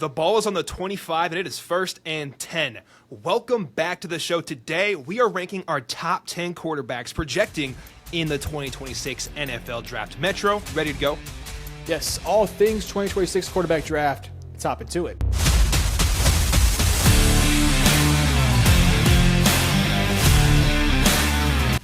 The ball is on the 25, and it is 1st and 10. Welcome back to the show. Today, we are ranking our top 10 quarterbacks projecting in the 2026 NFL Draft. Metro, ready to go? Yes, all things 2026 quarterback draft. Let's hop into it.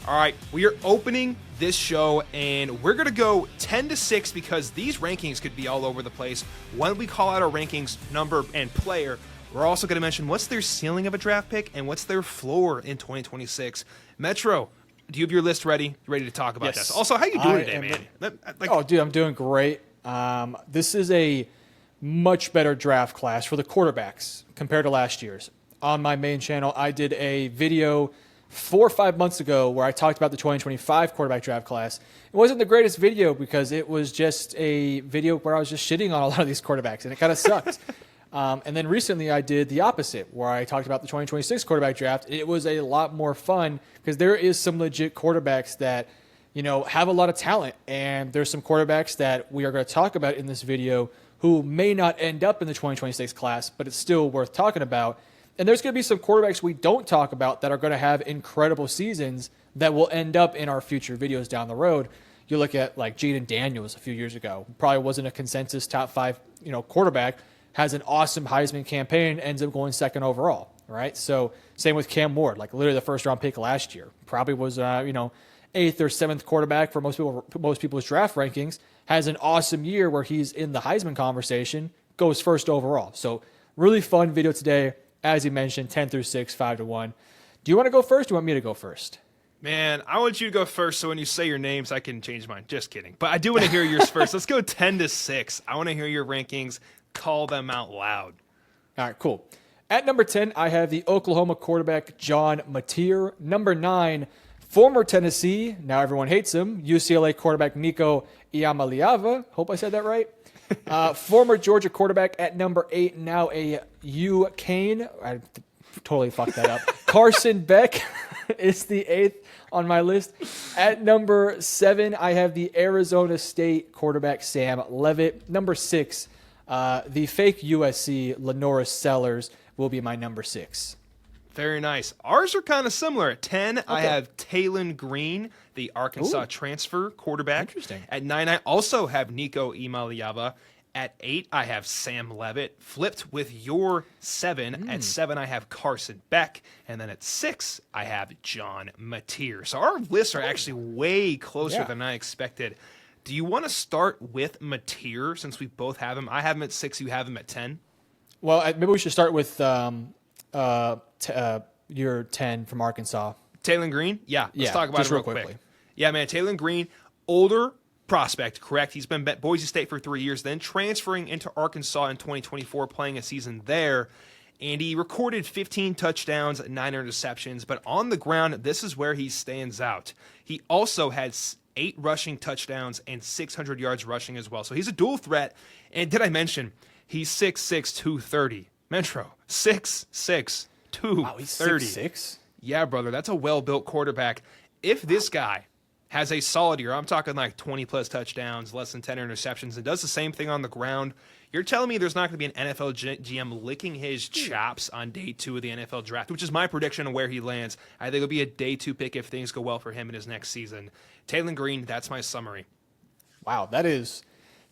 All right, we are opening this show, and we're going to go 10-6 because these rankings could be all over the place. When we call out our rankings, number, and player, we're also going to mention what's their ceiling of a draft pick and what's their floor in 2026. Metro, do you have your list ready? Ready to talk about this? Also, how you doing today, man? Dude, I'm doing great. This is a much better draft class for the quarterbacks compared to last year's. On my main channel, I did a video 4 or 5 months ago where I talked about the 2025 quarterback draft class. It wasn't the greatest video because it was just a video where I was just shitting on a lot of these quarterbacks, and it kind of sucked. And then recently I did the opposite where I talked about the 2026 quarterback draft. It was a lot more fun because there is some legit quarterbacks that, you know, have a lot of talent, and there's some quarterbacks that we are going to talk about in this video who may not end up in the 2026 class, but it's still worth talking about. And there's going to be some quarterbacks we don't talk about that are going to have incredible seasons that will end up in our future videos down the road. You look at like Jaden Daniels a few years ago, probably wasn't a consensus top 5, quarterback, has an awesome Heisman campaign, ends up going 2nd overall, right? So same with Cam Ward, like literally the 1st round pick last year, probably was 8th or 7th quarterback for most people's draft rankings, has an awesome year where he's in the Heisman conversation, goes 1st overall. So really fun video today. As you mentioned, 10-6, 5-1. Do you want to go first or do you want me to go first? Man, I want you to go first so when you say your names, I can change mine. Just kidding. But I do want to hear yours first. Let's go 10-6. I want to hear your rankings. Call them out loud. All right, cool. At number 10, I have the Oklahoma quarterback John Mateer. Number 9, former Tennessee, now everyone hates him, UCLA quarterback Nico Iamaleava. Hope I said that right. Former Georgia quarterback at number 8, now a UCane. I totally fucked that up. Carson Beck is the 8th on my list. At number 7, I have the Arizona State quarterback Sam Leavitt. Number 6, the fake USC Lanorris Sellers will be my number 6. Very nice. Ours are kind of similar. At 10, okay. I have Taylen Green, the Arkansas transfer quarterback. Interesting. At 9, I also have Nico Iamaleava. At 8, I have Sam Leavitt. Flipped with your 7. At 7, I have Carson Beck. And then at 6, I have John Mateer. So our lists are actually way closer than I expected. Do you want to start with Mateer since we both have him? I have him at 6. You have him at 10. Well, maybe we should start with your 10 from Arkansas. Taylen Green? Yeah, let's talk about it real quickly. Quick. Yeah, man, Taylen Green, older prospect, correct? He's been at Boise State for 3 years, then transferring into Arkansas in 2024, playing a season there. And he recorded 15 touchdowns, 9 interceptions. But on the ground, this is where he stands out. He also had 8 rushing touchdowns and 600 yards rushing as well. So he's a dual threat. And did I mention, he's 6'6", 230. Metro, 6'6", 230. Wow, he's 6'6"? Yeah, brother, that's a well-built quarterback. If this guy has a solid year, I'm talking like 20-plus touchdowns, less than 10 interceptions, and does the same thing on the ground, you're telling me there's not going to be an NFL GM licking his chops on day 2 of the NFL draft, which is my prediction of where he lands. I think it'll be a day 2 pick if things go well for him in his next season. Taylen Green, that's my summary. Wow, that is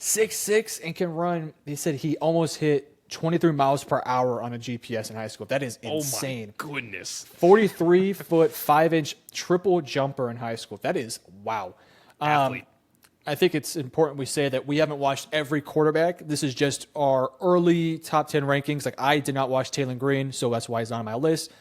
6'6" and can run. They said he almost hit 23 miles per hour on a GPS in high school. That is insane. Oh, my goodness. 43-foot, 5-inch triple jumper in high school. That is, wow. Athlete. I think it's important we say that we haven't watched every quarterback. This is just our early top 10 rankings. Like, I did not watch Taylen Green, so that's why he's on my list.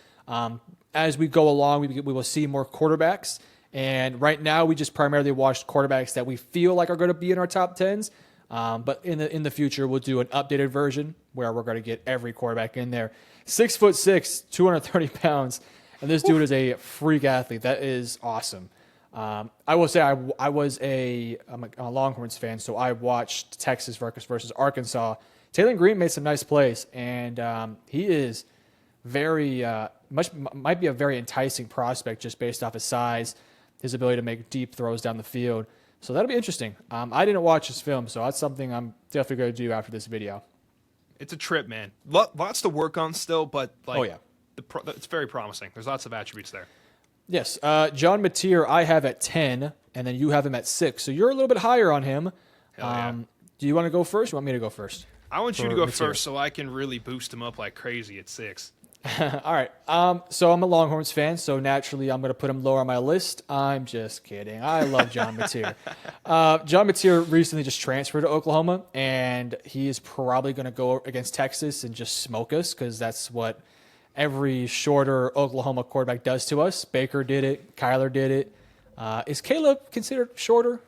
As we go along, we will see more quarterbacks. And right now, we just primarily watched quarterbacks that we feel like are going to be in our top 10s. But in the future, we'll do an updated version where we're going to get every quarterback in there. 6'6", 230 pounds, and this dude is a freak athlete. That is awesome. I will say I'm a Longhorns fan, so I watched Texas versus Arkansas. Taylen Green made some nice plays, and he is might be a very enticing prospect just based off his size, his ability to make deep throws down the field. So that'll be interesting. I didn't watch his film, so that's something I'm definitely going to do after this video. It's a trip, man. Lots to work on still, but like, Oh, yeah. It's very promising. There's lots of attributes there. Yes. John Mateer, I have at 10, and then you have him at 6. So you're a little bit higher on him. Hell yeah. Do you want to go first? Or you want me to go first? I want you to For go Mateer. first so I can really boost him up like crazy at 6. All right. So I'm a Longhorns fan, so naturally I'm going to put him lower on my list. I'm just kidding. I love John Mateer. John Mateer recently just transferred to Oklahoma, and he is probably going to go against Texas and just smoke us because that's what every shorter Oklahoma quarterback does to us. Baker did it. Kyler did it. Is Caleb considered shorter?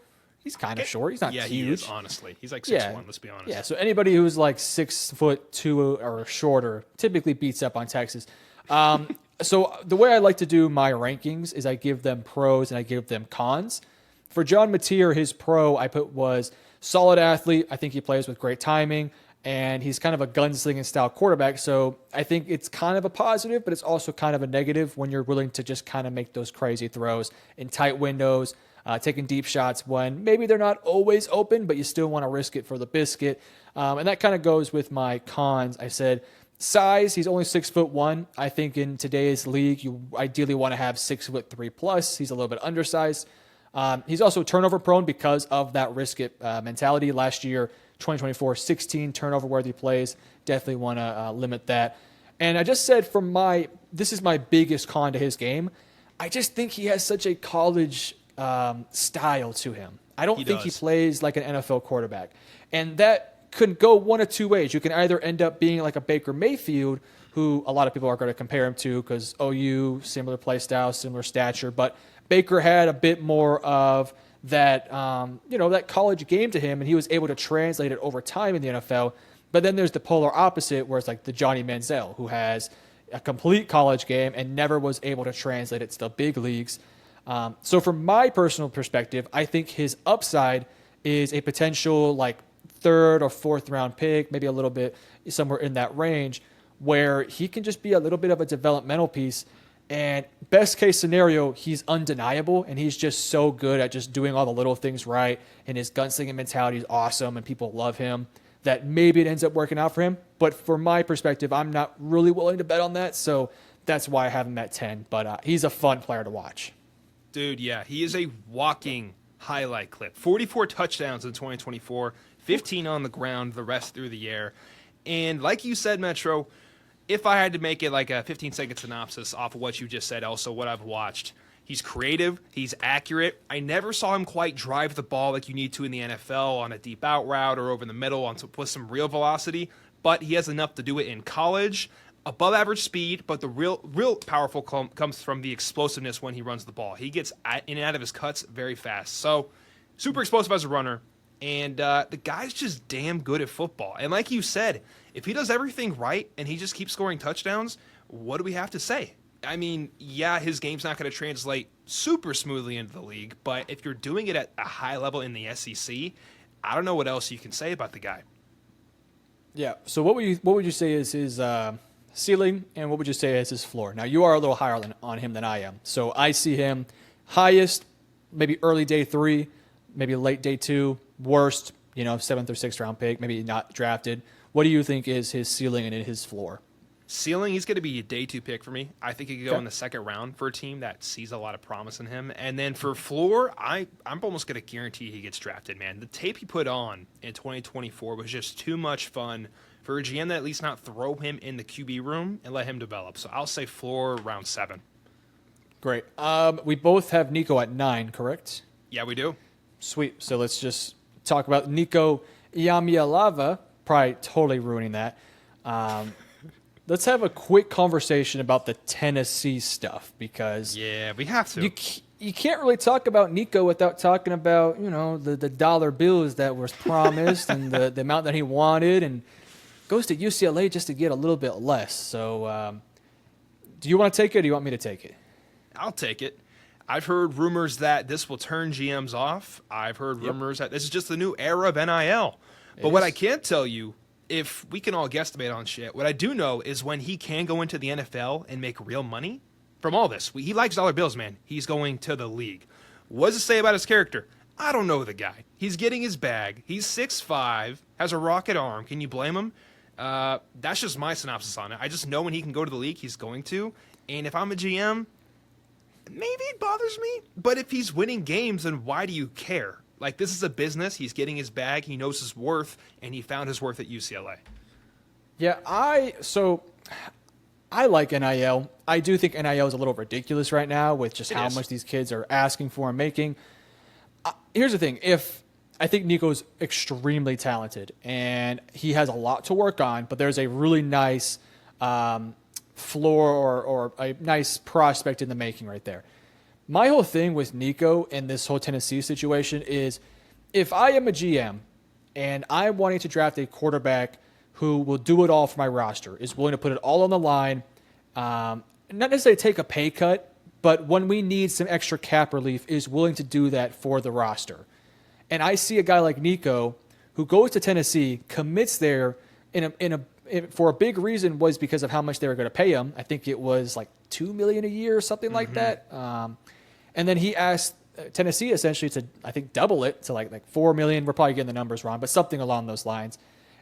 He's kind of short. He's not huge. He is, honestly. He's like 6'1", let's be honest. Yeah, so anybody who's like 6'2" or shorter typically beats up on Texas. So the way I like to do my rankings is I give them pros and I give them cons. For John Mateer, his pro I put was solid athlete. I think he plays with great timing, and he's kind of a gunslinging style quarterback. So I think it's kind of a positive, but it's also kind of a negative when you're willing to just kind of make those crazy throws in tight windows. Taking deep shots when maybe they're not always open, but you still want to risk it for the biscuit. And that kind of goes with my cons. I said size, he's only 6'1". I think in today's league, you ideally want to have 6'3" plus. He's a little bit undersized. He's also turnover prone because of that risk it mentality. Last year, 2024, 16 turnover worthy plays. Definitely want to limit that. And I just said this is my biggest con to his game. I just think he has such a college style to him. I don't think he plays like an NFL quarterback. And that could go one of two ways. You can either end up being like a Baker Mayfield, who a lot of people are going to compare him to because OU, similar play style, similar stature. But Baker had a bit more of that, that college game to him, and he was able to translate it over time in the NFL. But then there's the polar opposite, where it's like the Johnny Manziel, who has a complete college game and never was able to translate it to the big leagues. So from my personal perspective, I think his upside is a potential like 3rd or 4th round pick, maybe a little bit somewhere in that range, where he can just be a little bit of a developmental piece. And best case scenario, he's undeniable, and he's just so good at just doing all the little things right, and his gunslinging mentality is awesome, and people love him, that maybe it ends up working out for him. But from my perspective, I'm not really willing to bet on that, so that's why I have him at 10. But he's a fun player to watch. Dude, yeah, he is a walking highlight clip. 44 touchdowns in 2024, 15 on the ground, the rest through the air. And like you said, Metro, if I had to make it like a 15-second synopsis off of what you just said, also what I've watched, he's creative, he's accurate. I never saw him quite drive the ball like you need to in the NFL on a deep out route or over the middle with some real velocity, but he has enough to do it in college. Above average speed, but the real powerful comes from the explosiveness when he runs the ball. He gets in and out of his cuts very fast. So, super explosive as a runner. And the guy's just damn good at football. And like you said, if he does everything right and he just keeps scoring touchdowns, what do we have to say? I mean, yeah, his game's not going to translate super smoothly into the league, but if you're doing it at a high level in the SEC, I don't know what else you can say about the guy. Yeah, so what would you say is his ceiling, and what would you say is his floor? Now, you are a little higher on him than I am. So I see him highest, maybe early day 3, maybe late day 2, worst, 7th or 6th round pick, maybe not drafted. What do you think is his ceiling and his floor? Ceiling, he's going to be a day 2 pick for me. I think he could go in the 2nd round for a team that sees a lot of promise in him. And then for floor, I'm almost going to guarantee he gets drafted, man. The tape he put on in 2024 was just too much fun for a GM to at least not throw him in the QB room and let him develop. So I'll say floor round 7. Great. We both have Nico at 9, correct? Yeah, we do. Sweet. So let's just talk about Nico Iamaleava. Probably totally ruining that. Let's have a quick conversation about the Tennessee stuff because yeah, we have to. You can't really talk about Nico without talking about the dollar bills that was promised and the amount that he wanted, and goes to UCLA just to get a little bit less. So do you want to take it or do you want me to take it? I'll take it. I've heard rumors that this will turn GMs off. I've heard rumors that this is just the new era of NIL. But what I can't tell you, if we can all guesstimate on shit, what I do know is when he can go into the NFL and make real money from all this. He likes dollar bills, man. He's going to the league. What does it say about his character? I don't know the guy. He's getting his bag. He's 6'5", has a rocket arm. Can you blame him? That's just my synopsis on it. I just know when he can go to the league, he's going to. And if I'm a GM, maybe it bothers me. But if he's winning games, then why do you care? Like, this is a business. He's getting his bag. He knows his worth, and he found his worth at UCLA. Yeah, I like NIL. I do think NIL is a little ridiculous right now with just how much these kids are asking for and making. Here's the thing. I think Nico's extremely talented, and he has a lot to work on, but there's a really nice floor or a nice prospect in the making right there. My whole thing with Nico and this whole Tennessee situation is if I am a GM and I'm wanting to draft a quarterback who will do it all for my roster, is willing to put it all on the line, not necessarily take a pay cut, but when we need some extra cap relief, is willing to do that for the roster. And I see a guy like Nico who goes to Tennessee, commits there for a big reason was because of how much they were going to pay him. I think it was like $2 million a year or something like that. And then he asked Tennessee essentially to, I think, double it to like $4 million. We're probably getting the numbers wrong, but something along those lines.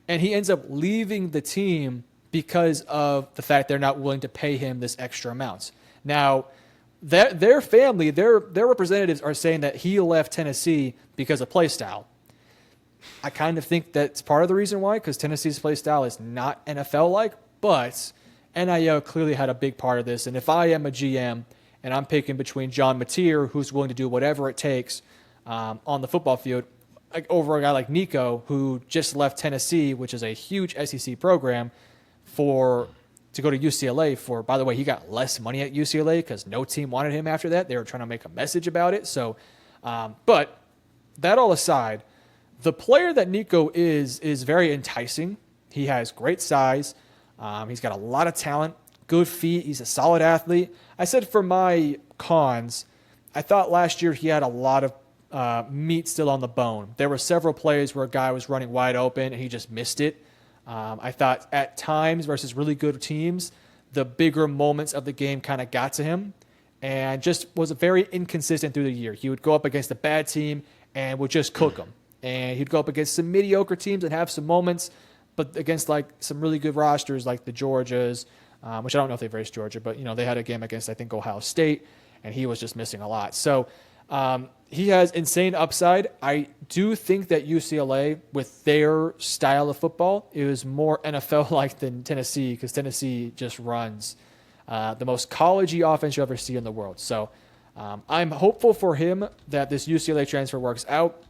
And he ends up leaving the team because of the fact they're not willing to pay him this extra amount. Now, their family, their representatives are saying that he left Tennessee because of play style. I kind of think that's part of the reason why, because Tennessee's play style is not NFL-like, but NIL clearly had a big part of this. And if I am a GM and I'm picking between John Mateer, who's willing to do whatever it takes on the football field, over a guy like Nico, who just left Tennessee, which is a huge SEC program, to go to UCLA for, by the way, he got less money at UCLA because no team wanted him after that. They were trying to make a message about it. So, but that all aside, the player that Nico is very enticing. He has great size. He's got a lot of talent, good feet. He's a solid athlete. I said for my cons, I thought last year he had a lot of meat still on the bone. There were several plays where a guy was running wide open and he just missed it. I thought at times versus really good teams, the bigger moments of the game kind of got to him and just was very inconsistent through the year. He would go up against a bad team and would just cook them. And he'd go up against some mediocre teams and have some moments, but against like some really good rosters like the Georgias, which I don't know if they've raced Georgia, but they had a game against, I think, Ohio State, and he was just missing a lot. So he has insane upside. I do think that UCLA, with their style of football, is more NFL-like than Tennessee, because Tennessee just runs the most college-y offense you ever see in the world. So I'm hopeful for him that this UCLA transfer works out.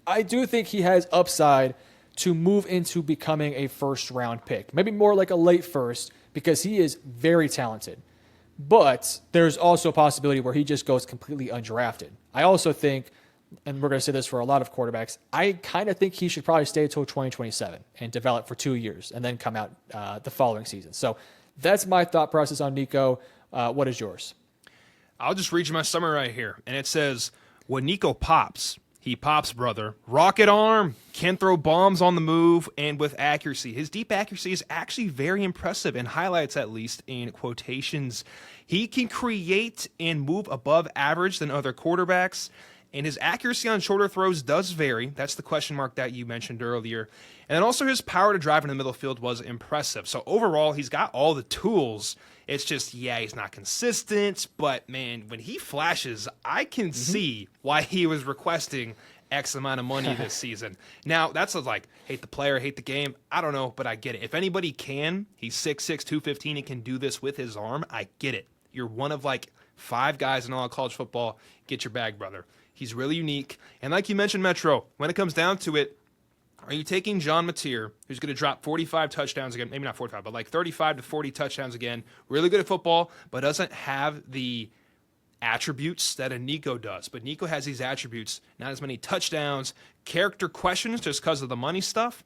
I do think he has upside to move into becoming a first-round pick, maybe more like a late first, because he is very talented. But there's also a possibility where he just goes completely undrafted. I also think, and we're going to say this for a lot of quarterbacks, I kind of think he should probably stay until 2027 and develop for 2 years and then come out the following season. So that's my thought process on Nico. What is yours? I'll just read you my summary right here. And it says, when Nico pops, he pops, brother. Rocket arm, can throw bombs on the move, and with accuracy. His deep accuracy is actually very impressive, in highlights at least, in quotations. He can create and move above average than other quarterbacks, and his accuracy on shorter throws does vary. That's the question mark that you mentioned earlier. And then also his power to drive in the middle field was impressive. So overall, he's got all the tools. It's just, he's not consistent, but man, when he flashes, I can see why he was requesting X amount of money this season. Now, that's like, hate the player, hate the game. I don't know, but I get it. If anybody can, he's 6'6", 215, and can do this with his arm, I get it. You're one of like 5 guys in all of college football. Get your bag, brother. He's really unique. And like you mentioned, Metro, when it comes down to it, are you taking John Mateer, who's going to drop 45 touchdowns again, maybe not 45, but like 35 to 40 touchdowns again, really good at football, but doesn't have the attributes that a Nico does? But Nico has these attributes, not as many touchdowns, character questions just because of the money stuff.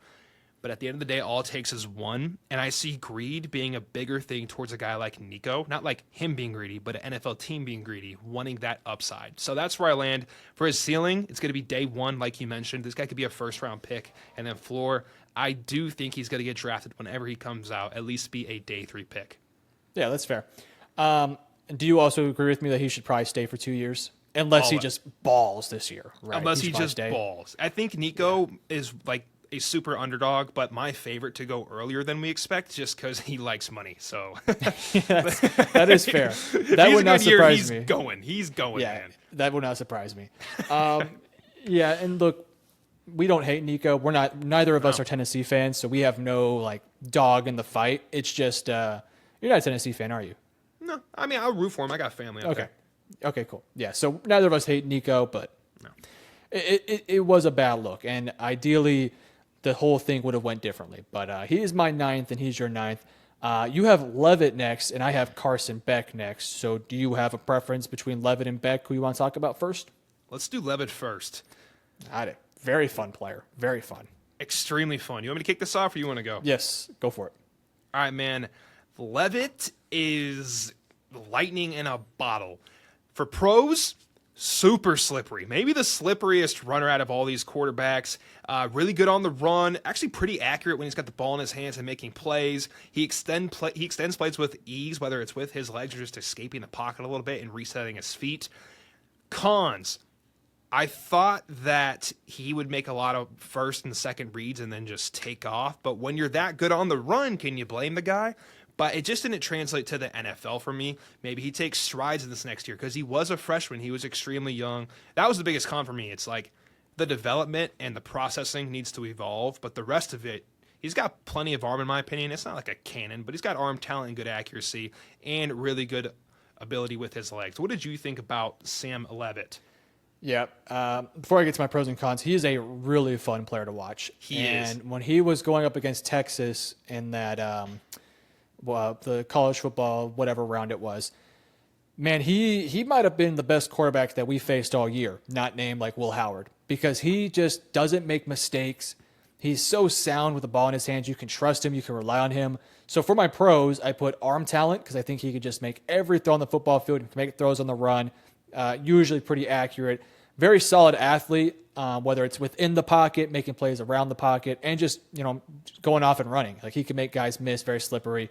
But at the end of the day, all it takes is one. And I see greed being a bigger thing towards a guy like Nico. Not like him being greedy, but an NFL team being greedy, wanting that upside. So that's where I land. For his ceiling, it's going to be day one, like you mentioned. This guy could be a first-round pick. And then floor, I do think he's going to get drafted whenever he comes out, at least be a day 3 pick. Yeah, that's fair. Do you also agree with me that he should probably stay for 2 years? Unless he just balls this year. Right? Unless he just balls. I think Nico is like a super underdog, but my favorite to go earlier than we expect just because he likes money. So Yes, that is fair. That would not surprise me. He's going, Yeah, man. that would not surprise me. Yeah, and look, we don't hate Nico. We're not. Neither of us are Tennessee fans, so we have no like dog in the fight. It's just you're not a Tennessee fan, are you? No, I mean, I'll root for him. I got family out there. Okay, cool. Yeah, so neither of us hate Nico, but No. it was a bad look, and ideally the whole thing would have went differently. But he is my 9th, and he's your 9th. You have Leavitt next, and I have Carson Beck next. So do you have a preference between Leavitt and Beck? Who you want to talk about first? Let's do Leavitt first. Got it. Very fun player. Very fun. Extremely fun. You want me to kick this off or you want to go? Yes, go for it. All right, man. Leavitt is lightning in a bottle. For pros, super slippery. Maybe the slipperiest runner out of all these quarterbacks. Really good on the run. Actually pretty accurate when he's got the ball in his hands and making plays. He extends plays with ease, whether it's with his legs or just escaping the pocket a little bit and resetting his feet. Cons. I thought that he would make a lot of first and second reads and then just take off. But when you're that good on the run, can you blame the guy? But it just didn't translate to the NFL for me. Maybe he takes strides in this next year because he was a freshman. He was extremely young. That was the biggest con for me. It's like the development and the processing needs to evolve, but the rest of it, he's got plenty of arm in my opinion. It's not like a cannon, but he's got arm talent and good accuracy and really good ability with his legs. What did you think about Sam Leavitt? Yeah. Before I get to my pros and cons, he is a really fun player to watch. He is. And when he was going up against Texas in that the college football, whatever round it was, man, he might have been the best quarterback that we faced all year, not named like Will Howard, because he just doesn't make mistakes. He's so sound with the ball in his hands. You can trust him. You can rely on him. So for my pros, I put arm talent because I think he could just make every throw on the football field and make throws on the run. Usually pretty accurate. Very solid athlete, whether it's within the pocket, making plays around the pocket, and just going off and running. Like he can make guys miss, very slippery.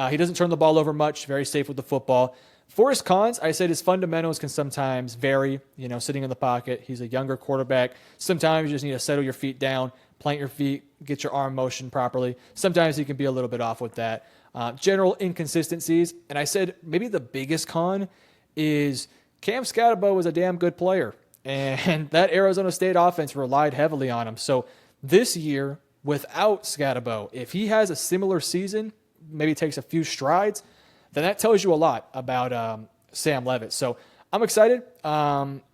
He doesn't turn the ball over much, very safe with the football. For his cons, I said his fundamentals can sometimes vary, sitting in the pocket. He's a younger quarterback. Sometimes you just need to settle your feet down, plant your feet, get your arm motion properly. Sometimes he can be a little bit off with that. General inconsistencies. And I said maybe the biggest con is Cam Scatterbo was a damn good player. And that Arizona State offense relied heavily on him. So this year, without Scatterbo, if he has a similar season, maybe takes a few strides, then that tells you a lot about Sam Leavitt. So I'm excited.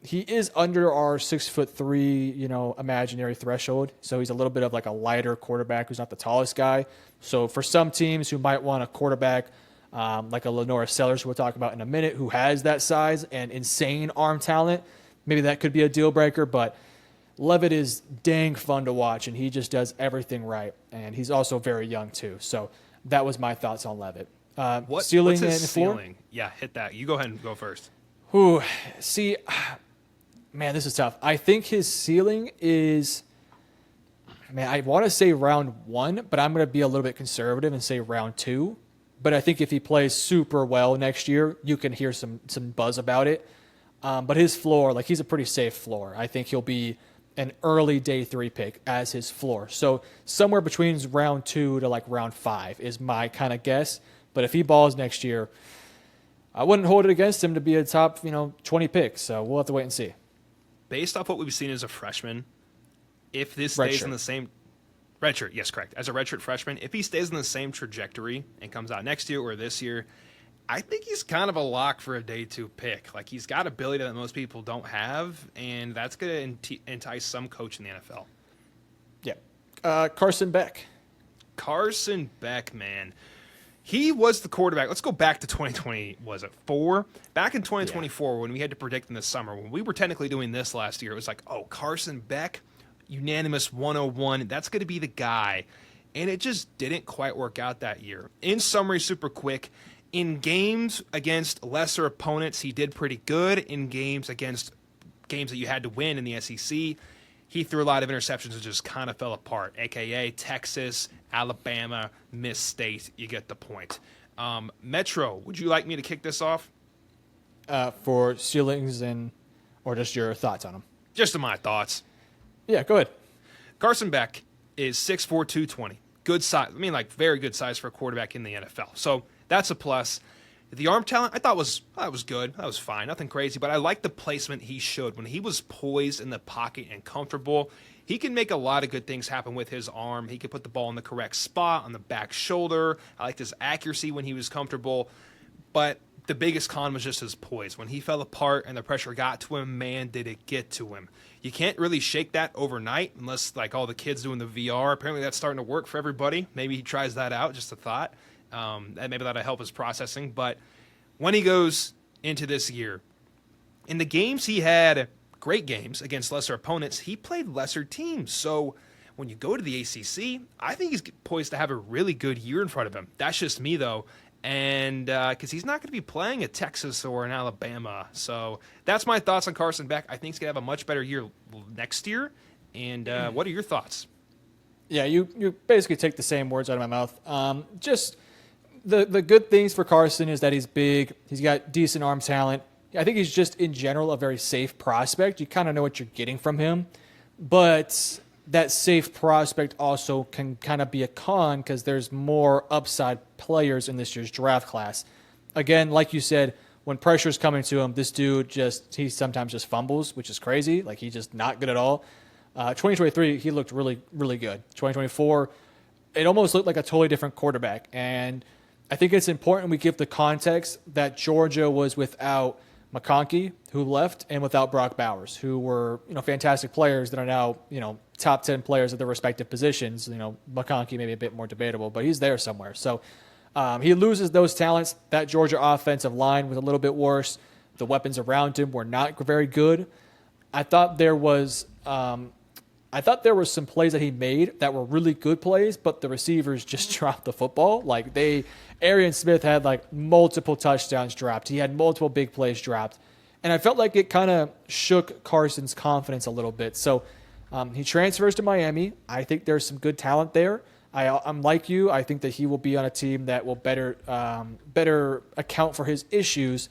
He is under our 6'3", imaginary threshold. So he's a little bit of like a lighter quarterback who's not the tallest guy. So for some teams who might want a quarterback like a Lanorris Sellers, who we'll talk about in a minute, who has that size and insane arm talent, maybe that could be a deal breaker. But Leavitt is dang fun to watch, and he just does everything right. And he's also very young too. So that was my thoughts on Leavitt. What's ceiling his and floor? ceiling? Yeah, hit that. You go ahead and go first. Ooh, see, man, this is tough. I think his ceiling is, man, I want to say round 1, but I'm going to be a little bit conservative and say round 2. But I think if he plays super well next year, you can hear some buzz about it. But his floor, like he's a pretty safe floor. I think he'll be an early day 3 pick as his floor. So somewhere between round 2 to like round 5 is my kind of guess. But if he balls next year, I wouldn't hold it against him to be a top, 20 pick. So we'll have to wait and see. Based off what we've seen as a freshman, if this stays in the same redshirt, yes, correct. As a redshirt freshman, if he stays in the same trajectory and comes out next year or this year, I think he's kind of a lock for a day 2 pick. Like he's got ability that most people don't have, and that's going to entice some coach in the NFL. Yeah. Carson Beck. Carson Beck, man. He was the quarterback. Let's go back to 2020, was it 4? Back in 2024, when we had to predict in the summer, when we were technically doing this last year, it was like, oh, Carson Beck, unanimous 101, that's going to be the guy. And it just didn't quite work out that year. In summary, super quick, in games against lesser opponents, he did pretty good. In games against games that you had to win in the SEC, he threw a lot of interceptions and just kind of fell apart, a.k.a. Texas, Alabama, Miss State. You get the point. Metro, would you like me to kick this off? For ceilings or just your thoughts on him? Just my thoughts. Yeah, go ahead. Carson Beck, is 6'4", 220. Good size. I mean, like, very good size for a quarterback in the NFL. So that's a plus. The arm talent, I thought was good. That was fine. Nothing crazy. But I like the placement he showed. When he was poised in the pocket and comfortable, he can make a lot of good things happen with his arm. He could put the ball in the correct spot, on the back shoulder. I liked his accuracy when he was comfortable. But the biggest con was just his poise. When he fell apart and the pressure got to him, man, did it get to him. You can't really shake that overnight unless, like, all the kids doing the VR. Apparently that's starting to work for everybody. Maybe he tries that out, just a thought. And maybe that'll help his processing. But when he goes into this year, in the games he had great games against lesser opponents, he played lesser teams. So when you go to the ACC, I think he's poised to have a really good year in front of him. That's just me, though. And because he's not going to be playing at Texas or in Alabama. So that's my thoughts on Carson Beck. I think he's going to have a much better year next year. And what are your thoughts? Yeah, you basically take the same words out of my mouth. Just the good things for Carson is that he's big. He's got decent arm talent. I think he's just, in general, a very safe prospect. You kind of know what you're getting from him. But that safe prospect also can kind of be a con because there's more upside players in this year's draft class. Again, like you said, when pressure's coming to him, this dude he sometimes just fumbles, which is crazy. Like, he's just not good at all. 2023, he looked really, really good. 2024, it almost looked like a totally different quarterback. And I think it's important we give the context that Georgia was without McConkey, who left, and without Brock Bowers, who were, fantastic players that are now, top 10 players at their respective positions. McConkey maybe a bit more debatable, but he's there somewhere. So he loses those talents. That Georgia offensive line was a little bit worse. The weapons around him were not very good. I thought there was some plays that he made that were really good plays, but the receivers just dropped the football. Arian Smith had multiple touchdowns dropped. He had multiple big plays dropped. And I felt like it kind of shook Carson's confidence a little bit. So he transfers to Miami. I think there's some good talent there. I'm like you. I think that he will be on a team that will better account for his issues.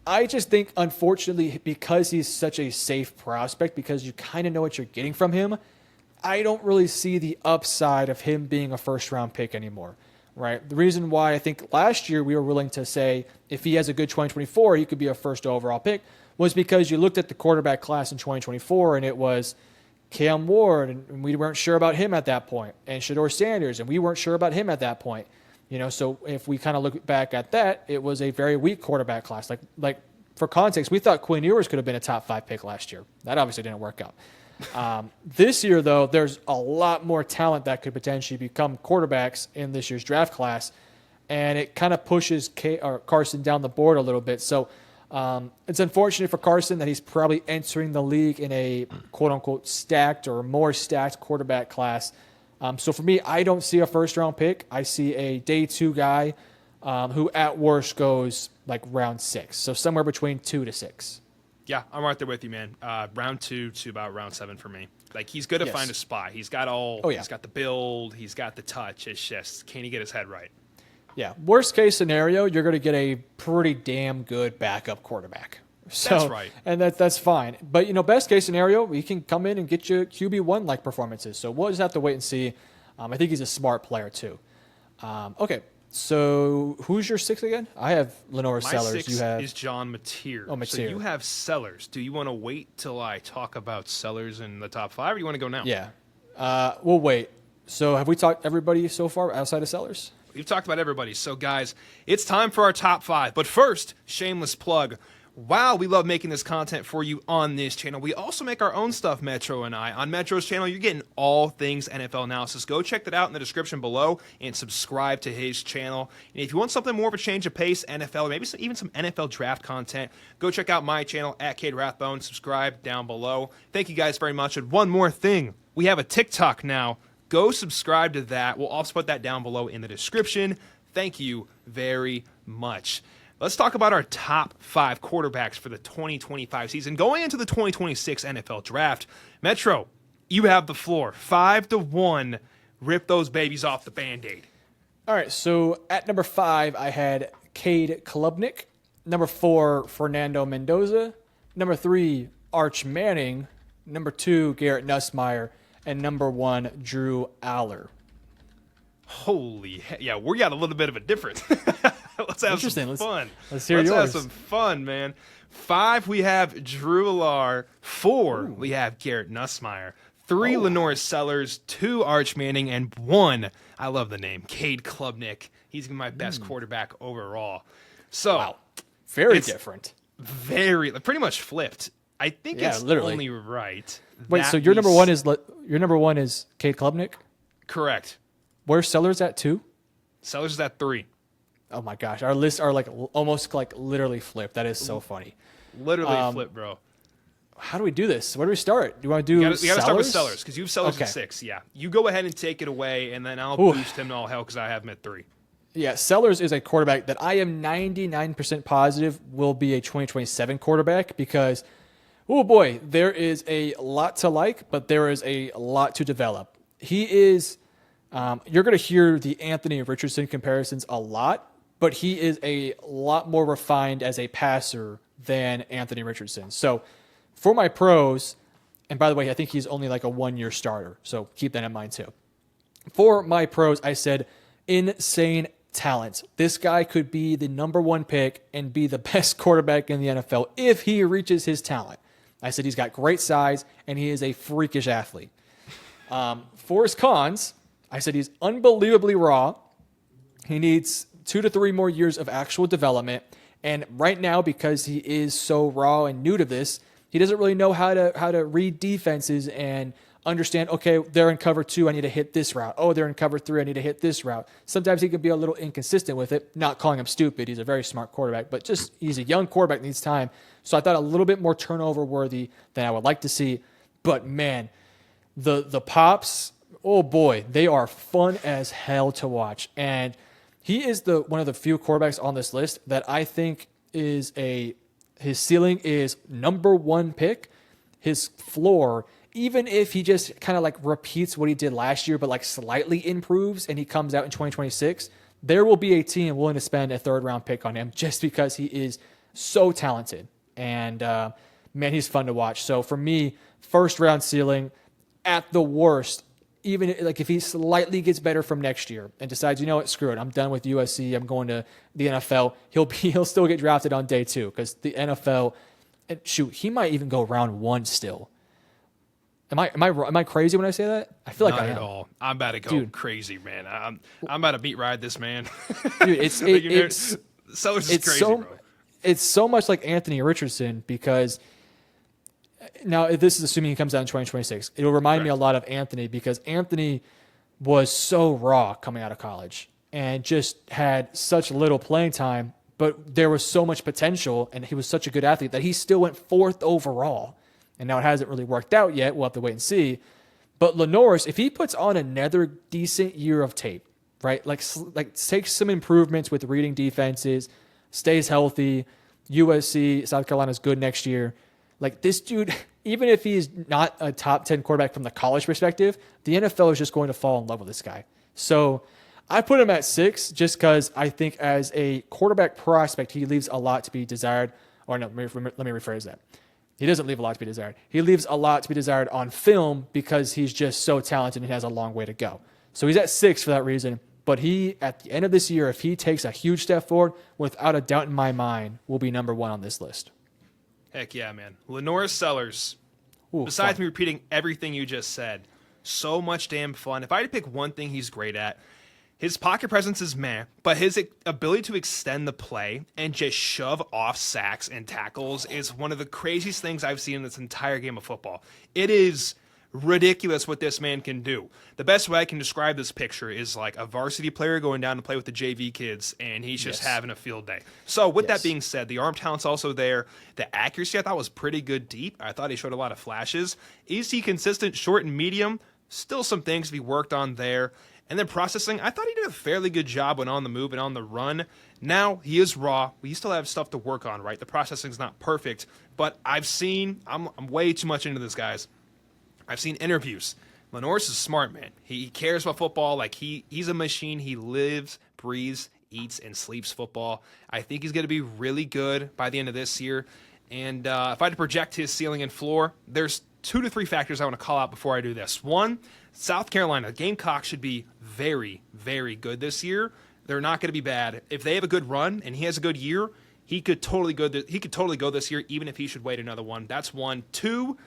I just think, unfortunately, because he's such a safe prospect, because you kind of know what you're getting from him, I don't really see the upside of him being a first-round pick anymore, right? The reason why I think last year we were willing to say if he has a good 2024, he could be a first overall pick was because you looked at the quarterback class in 2024, and it was Cam Ward, and we weren't sure about him at that point, and Shedeur Sanders, and we weren't sure about him at that point. So if we kind of look back at that, it was a very weak quarterback class. Like for context, we thought Quinn Ewers could have been a top 5 pick last year. That obviously didn't work out. This year, though, there's a lot more talent that could potentially become quarterbacks in this year's draft class, and it kind of pushes Carson down the board a little bit. So it's unfortunate for Carson that he's probably entering the league in a quote-unquote stacked or more stacked quarterback class. So for me, I don't see a first-round pick. I see a day 2 guy who at worst goes round 6. So somewhere between 2 to 6. Yeah, I'm right there with you, man. Round 2 to about round 7 for me. He's good to find a spot. He's got he's got the build, he's got the touch. It's just, can he get his head right? Yeah, worst case scenario, you're going to get a pretty damn good backup quarterback. So, that's right. And that's fine. But, best case scenario, he can come in and get you QB1-like performances. So we'll just have to wait and see. I think he's a smart player, too. Okay, so who's your 6 again? I have Lanorris Sellers. My 6 is John Mateer. Oh, Mateer. So you have Sellers. Do you want to wait till I talk about Sellers in the top 5, or do you want to go now? Yeah. We'll wait. So have we talked everybody so far outside of Sellers? We've talked about everybody. So, guys, it's time for our top 5. But first, shameless plug. Wow, we love making this content for you on this channel. We also make our own stuff, Metro and I. On Metro's channel, you're getting all things NFL analysis. Go check that out in the description below and subscribe to his channel. And if you want something more of a change of pace, NFL, or maybe even some NFL draft content, go check out my channel at Cade Rathbone. Subscribe down below. Thank you guys very much. And one more thing, we have a TikTok now. Go subscribe to that. We'll also put that down below in the description. Thank you very much. Let's talk about our top 5 quarterbacks for the 2025 season. Going into the 2026 NFL Draft, Metro, you have the floor. 5-1. Rip those babies off the Band-Aid. All right, so at number 5, I had Cade Klubnik. Number 4, Fernando Mendoza. Number 3, Arch Manning. Number 2, Garrett Nussmeier. and number 1, Drew Allar. Holy heck. Yeah, we got a little bit of a difference. Let's have some fun. Let's hear yours. Let's have some fun, man. 5, we have Drew Allar. 4, we have Garrett Nussmeier. 3, Lanorris Sellers. 2, Arch Manning. And 1, I love the name, Cade Klubnik. He's my best quarterback overall. So, very different. Pretty much flipped. I think it's literally only right. Wait, so your number one is Cade Klubnik? Correct. Where's Sellers at 2? Sellers is at 3. Oh my gosh, our lists are almost literally flipped. That is so funny. Literally flipped, bro. How do we do this? Where do we start? Do you want to do? We got to start with Sellers because you have Sellers at 6. Yeah, you go ahead and take it away, and then I'll boost him to all hell because I have him at 3. Yeah, Sellers is a quarterback that I am 99% positive will be a 2027 quarterback because, oh boy, there is a lot to like, but there is a lot to develop. He is. You're going to hear the Anthony Richardson comparisons a lot, but he is a lot more refined as a passer than Anthony Richardson. So for my pros, and by the way, I think he's only like a 1-year starter, so keep that in mind too. For my pros, I said insane talent. This guy could be the number 1 pick and be the best quarterback in the NFL if he reaches his talent. I said he's got great size and he is a freakish athlete. For his cons, I said he's unbelievably raw. He needs 2 to 3 more years of actual development. And right now, because he is so raw and new to this, he doesn't really know how to read defenses and understand, okay, they're in cover 2, I need to hit this route. Oh, they're in cover 3, I need to hit this route. Sometimes he can be a little inconsistent with it. Not calling him stupid. He's a very smart quarterback, but just he's a young quarterback, needs time. So I thought a little bit more turnover worthy than I would like to see. But man, the pops, oh boy, they are fun as hell to watch. And he is one of the few quarterbacks on this list that I think his ceiling is number 1 pick. His floor, even if he just kind of repeats what he did last year, but slightly improves and he comes out in 2026, there will be a team willing to spend a 3rd-round pick on him just because he is so talented. And man, he's fun to watch. So for me, 1st-round ceiling at the worst. Even if he slightly gets better from next year and decides, you know what, screw it, I'm done with USC, I'm going to the NFL, he'll still get drafted on day 2 because the NFL, and shoot, he might even go round 1 still. Am I crazy when I say that? I feel like I am. Not at all. I'm about to go crazy, man. I'm about to beat ride this man. Dude, it's Sellers is crazy, bro. It's so much like Anthony Richardson because. Now, this is assuming he comes out in 2026. It'll remind me a lot of Anthony because Anthony was so raw coming out of college and just had such little playing time, but there was so much potential and he was such a good athlete that he still went 4th overall. And now it hasn't really worked out yet. We'll have to wait and see. But Lanorris, if he puts on another decent year of tape, right? Like takes some improvements with reading defenses, stays healthy, USC, South Carolina's good next year. This dude, even if he's not a top 10 quarterback from the college perspective, the NFL is just going to fall in love with this guy. So I put him at 6 just because I think as a quarterback prospect, he leaves a lot to be desired. Or no, let me rephrase that. He doesn't leave a lot to be desired. He leaves a lot to be desired on film because he's just so talented and he has a long way to go. So he's at 6 for that reason. But he, at the end of this year, if he takes a huge step forward, without a doubt in my mind, will be number 1 on this list. Heck yeah, man. Lanorris Sellers, besides fun. me repeating everything you just said, so much damn fun. If I had to pick one thing he's great at, his pocket presence is meh, but his ability to extend the play and just shove off sacks and tackles is one of the craziest things I've seen in this entire game of football. It is ridiculous what this man can do. The best way I can describe this picture is like a varsity player going down to play with the JV kids, and he's just having a field day. So with that being said, the arm talent's also there. The accuracy I thought was pretty good deep. I thought he showed a lot of flashes. Is he consistent short and medium? Still some things to be worked on there. And then processing, I thought he did a fairly good job when on the move and on the run. Now, he is raw. We still have stuff to work on, right? The processing's not perfect, but I'm way too much into this, guys. I've seen interviews. Lanorris is smart, man. He cares about football. He's a machine. He lives, breathes, eats, and sleeps football. I think he's going to be really good by the end of this year. And if I had to project his ceiling and floor, there's 2 to 3 factors I want to call out before I do this. One, South Carolina, Gamecocks should be very, very good this year. They're not going to be bad. If they have a good run and he has a good year, he could totally go this year, even if he should wait another one. That's one. Two,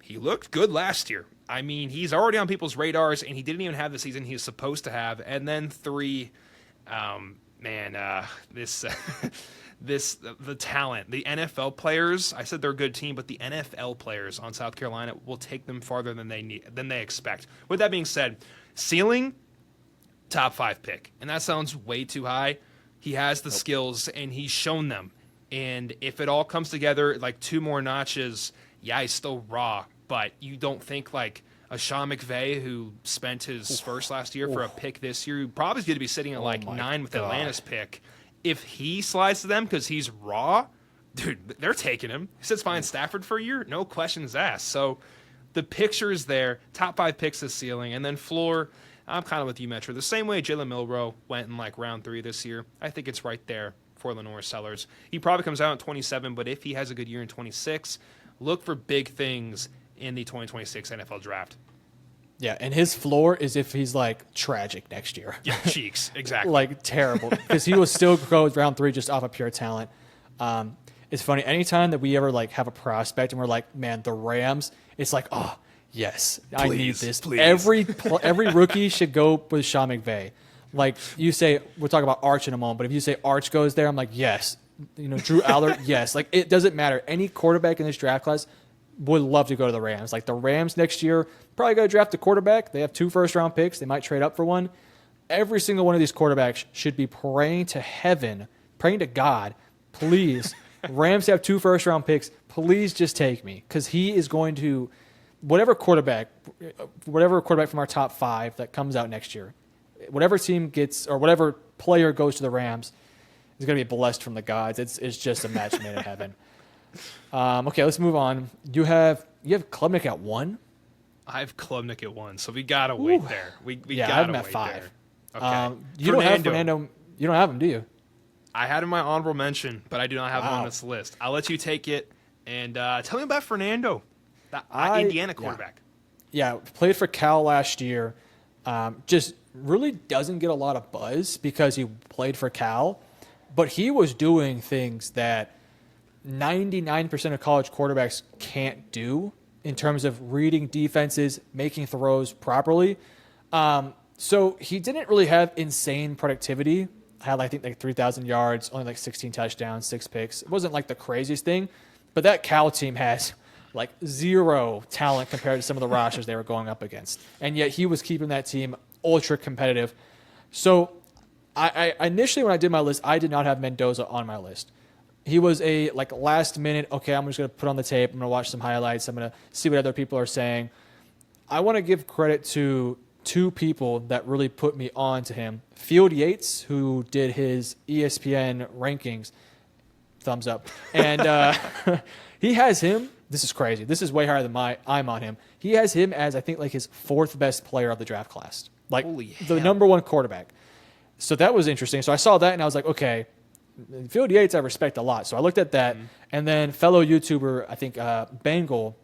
he looked good last year. I mean, he's already on people's radars, and he didn't even have the season he was supposed to have. And then three, the talent, the NFL players. I said they're a good team, but the NFL players on South Carolina will take them farther than they expect. With that being said, ceiling, top 5 pick, and that sounds way too high. He has the skills, and he's shown them. And if it all comes together, like 2 more notches, yeah, he's still raw. But you don't think like a Sean McVay, who spent his first last year for a pick this year, who probably is going to be sitting at 9 with Atlanta's pick. If he slides to them because he's raw, dude, they're taking him. He sits behind Stafford for a year, no questions asked. So the picture is there. Top 5 picks this ceiling. And then floor, I'm kind of with you, Metro. The same way Jalen Milroe went in like round 3 this year, I think it's right there for Lanorris Sellers. He probably comes out in 27, but if he has a good year in 26, look for big things in the 2026 NFL draft. Yeah, and his floor is if he's like tragic next year. Yeah, cheeks, exactly. Like terrible, because he will still go round 3 just off of pure talent. It's funny, anytime that we ever like have a prospect and we're like, man, the Rams, it's like, oh, yes, I need this. Please. Every rookie should go with Sean McVay. Like you say, we'll talk about Arch in a moment, but if you say Arch goes there, I'm like, yes. Drew Allar, yes. Like it doesn't matter. Any quarterback in this draft class would love to go to the Rams. Like the Rams next year, probably going to draft a quarterback. They have 2 first-round picks. They might trade up for one. Every single one of these quarterbacks should be praying to heaven, praying to God, please, Rams have 2 first-round picks. Please just take me, because he is going to whatever quarterback from our top 5 that comes out next year, whatever team gets or whatever player goes to the Rams is going to be blessed from the gods. It's just a match made in heaven. Okay, let's move on. You have Klubnik at 1? I have Klubnik at 1, so we gotta wait there. We I gotta have him at wait 5. there. Okay. You don't have Fernando. You don't have him, do you? I had him in my honorable mention, but I do not have him on this list. I'll let you take it and tell me about Fernando, the Indiana quarterback. Yeah, played for Cal last year. Just really doesn't get a lot of buzz because he played for Cal, but he was doing things that 99% of college quarterbacks can't do in terms of reading defenses, making throws properly. So he didn't really have insane productivity. Had, I think, like 3,000 yards, only like 16 touchdowns, 6 picks. It wasn't like the craziest thing, but that Cal team has like 0 talent compared to some of the rosters they were going up against. And yet he was keeping that team ultra competitive. So I initially, when I did my list, I did not have Mendoza on my list. He was a like last minute, okay, I'm just going to put on the tape. I'm going to watch some highlights. I'm going to see what other people are saying. I want to give credit to 2 people that really put me on to him. Field Yates, who did his ESPN rankings, thumbs up. And he has him. This is crazy. This is way higher than I'm on him. He has him as, I think, like his 4th best player of the draft class. Like the number 1 quarterback. So that was interesting. So I saw that and I was like, okay, Field Yates I respect a lot. So I looked at that. And then fellow YouTuber, I think Bengal,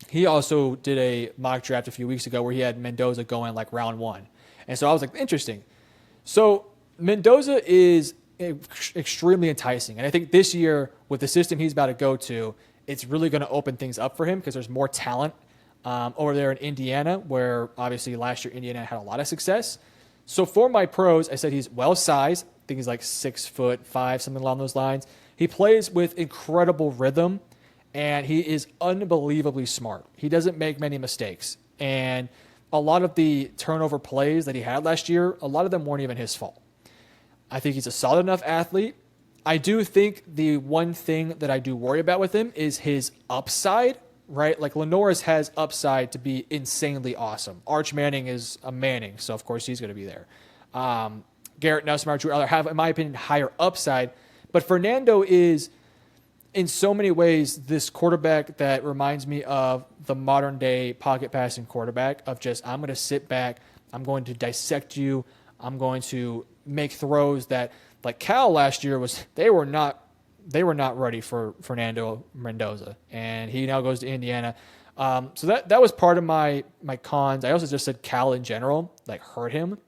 he also did a mock draft a few weeks ago where he had Mendoza going like round 1. And so I was like, interesting. So Mendoza is extremely enticing. And I think this year with the system he's about to go to, it's really going to open things up for him because there's more talent over there in Indiana, where obviously last year Indiana had a lot of success. So for my pros, I said he's well-sized. I think he's like 6'5", something along those lines. He plays with incredible rhythm, and he is unbelievably smart. He doesn't make many mistakes. And a lot of the turnover plays that he had last year, a lot of them weren't even his fault. I think he's a solid enough athlete. I do think the one thing that I do worry about with him is his upside, right? Like Lanorris has upside to be insanely awesome. Arch Manning is a Manning, so of course he's going to be there. Garrett Nussmeier, Drew Allar have, in my opinion, higher upside. But Fernando is, in so many ways, this quarterback that reminds me of the modern-day pocket passing quarterback of just, I'm going to sit back, I'm going to dissect you, I'm going to make throws that, like Cal last year, they were not ready for Fernando Mendoza. And he now goes to Indiana. So that was part of my cons. I also just said Cal in general, like, hurt him.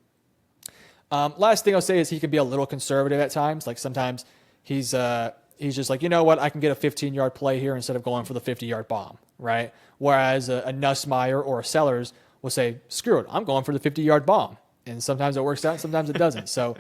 Last thing I'll say is he can be a little conservative at times. Like, sometimes he's just like, you know what, I can get a 15-yard play here instead of going for the 50-yard bomb, right? Whereas a Nussmeier or a Sellers will say, screw it, I'm going for the 50-yard bomb. And sometimes it works out, sometimes it doesn't. So,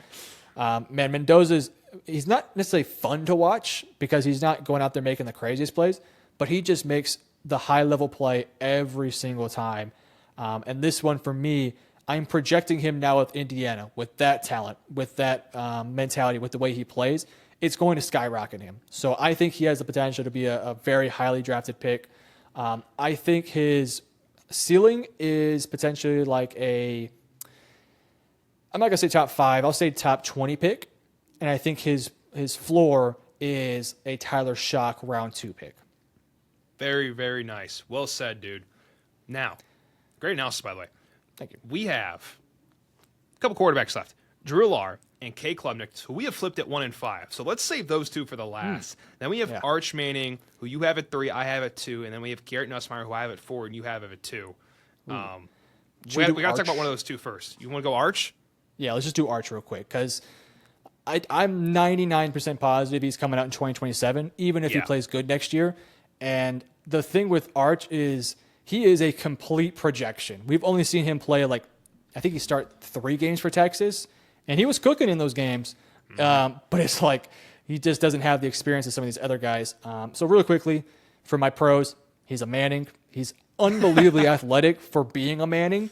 man, Mendoza's, he's not necessarily fun to watch because he's not going out there making the craziest plays, but he just makes the high-level play every single time. And this one, for me, I'm projecting him now with Indiana, with that talent, with that mentality, with the way he plays. It's going to skyrocket him. So I think he has the potential to be a very highly drafted pick. I think his ceiling is potentially like I'm not going to say top 5. I'll say top 20 pick. And I think his floor is a Tyler Shock round 2 pick. Very, very nice. Well said, dude. Now, great analysis, by the way. Thank you. We have a couple quarterbacks left. Drew Allar and Cade Klubnik, who we have flipped at 1 and 5. So let's save those two for the last. Then we have Arch Manning, who you have at 3, I have at 2, and then we have Garrett Nussmeier, who I have at 4, and you have at 2. We got to talk about one of those two first. You want to go Arch? Yeah, let's just do Arch real quick because I'm 99% positive he's coming out in 2027, even if he plays good next year. And the thing with Arch is he is a complete projection. We've only seen him play I think he started 3 games for Texas, and he was cooking in those games. But it's like he just doesn't have the experience of some of these other guys. So really quickly, for my pros, he's a Manning. He's unbelievably athletic for being a Manning.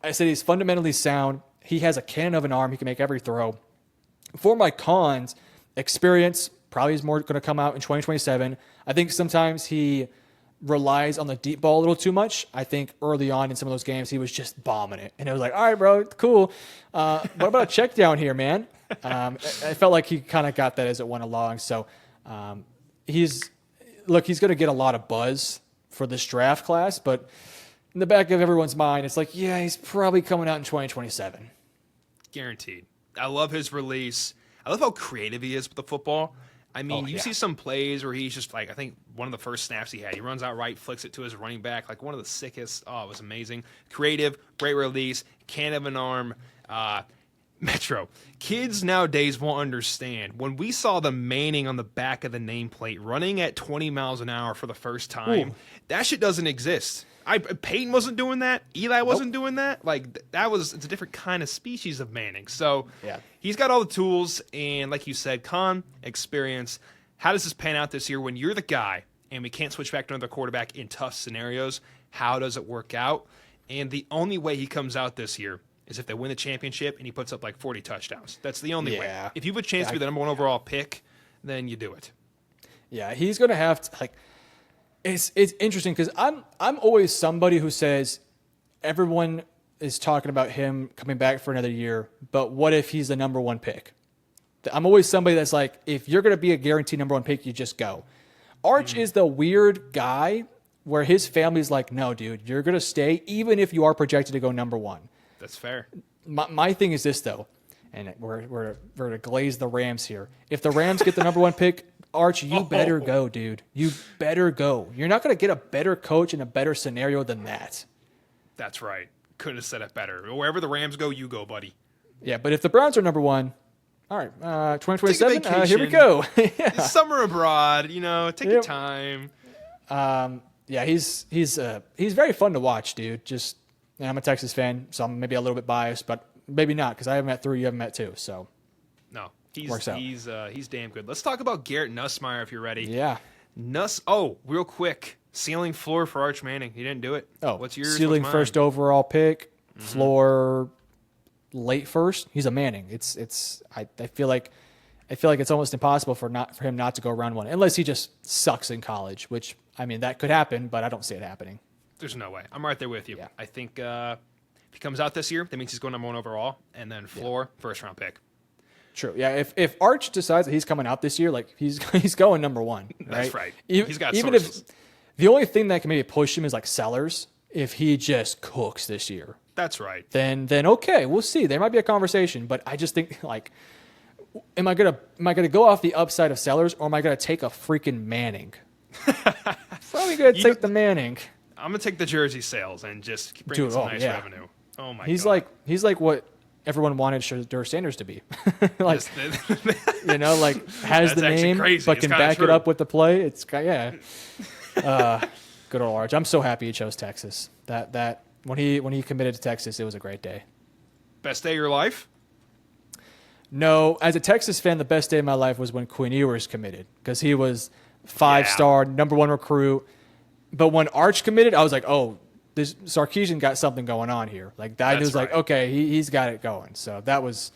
I said he's fundamentally sound. He has a cannon of an arm. He can make every throw. For my cons, experience probably is more going to come out in 2027. I think sometimes he relies on the deep ball a little too much. I think early on in some of those games, he was just bombing it. And it was like, all right, bro, cool. What about a check down here, man? I felt like he kind of got that as it went along. So he's going to get a lot of buzz for this draft class, but in the back of everyone's mind, it's like, yeah, he's probably coming out in 2027. Guaranteed. I love his release. I love how creative he is with the football. I mean, you see some plays where he's just like, I think one of the first snaps he had, he runs out right, flicks it to his running back, like one of the sickest. Oh, it was amazing. Creative, great release, can of an arm. Metro. Kids nowadays won't understand. When we saw the Manning on the back of the nameplate running at 20 miles an hour for the first time, that shit doesn't exist. Peyton wasn't doing that. Eli wasn't doing that. Like, it's a different kind of species of Manning. So he's got all the tools, and like you said, experience. How does this pan out this year when you're the guy and we can't switch back to another quarterback in tough scenarios? How does it work out? And the only way he comes out this year is if they win the championship and he puts up like 40 touchdowns. That's the only way. If you have a chance to be the number 1 overall pick, then you do it. Yeah, he's going to have to, like, it's interesting because I'm always somebody who says everyone is talking about him coming back for another year, but what if he's the number 1 pick? I'm always somebody that's like, if you're going to be a guaranteed number 1 pick, you just go. Arch is the weird guy where his family's like, no, dude, you're going to stay even if you are projected to go number 1. That's fair. My thing is this, though, and we're to glaze the Rams here. If the Rams get the number 1 pick, Arch, you better go, dude. You better go. You're not going to get a better coach in a better scenario than that. That's right. Couldn't have said it better. Wherever the Rams go, you go, buddy. Yeah, but if the Browns are number 1, all right, 2027, here we go. Summer abroad, take your time. Yeah, he's very fun to watch, dude. Just, I'm a Texas fan, so I'm maybe a little bit biased, but maybe not because I have him at 3, you have him at 2, so. No, he's damn good. Let's talk about Garrett Nussmeier if you're ready. Yeah. Real quick. Ceiling floor for Arch Manning. He didn't do it. What's yours? Ceiling first overall pick, floor late first. He's a Manning. I feel like it's almost impossible for him not to go round 1 unless he just sucks in college, which I mean that could happen, but I don't see it happening. There's no way. I'm right there with you. Yeah. I think if he comes out this year, that means he's going number 1 overall, and then floor first round pick. True. Yeah. If Arch decides that he's coming out this year, like he's going number 1. Right? That's right. He's got even sources. If the only thing that can maybe push him is like Sellers, if he just cooks this year. That's right. Then okay, we'll see. There might be a conversation, but I just think like, am I gonna go off the upside of Sellers, or am I gonna take a freaking Manning? Probably going to take the Manning. I'm going to take the jersey sales and just bring in some nice revenue. Oh, my God. He's like what everyone wanted Shedeur Sanders to be. Like, you know, like has the name, but can back it up with the play. It's, yeah. Good old Arch. I'm so happy he chose Texas. That when he committed to Texas, it was a great day. Best day of your life? No, as a Texas fan, the best day of my life was when Quinn Ewers committed because he was 5-star, number 1 recruit. But when Arch committed, I was like, oh, this Sarkisian got something going on here. Like that was like, okay, he's got it going. So that was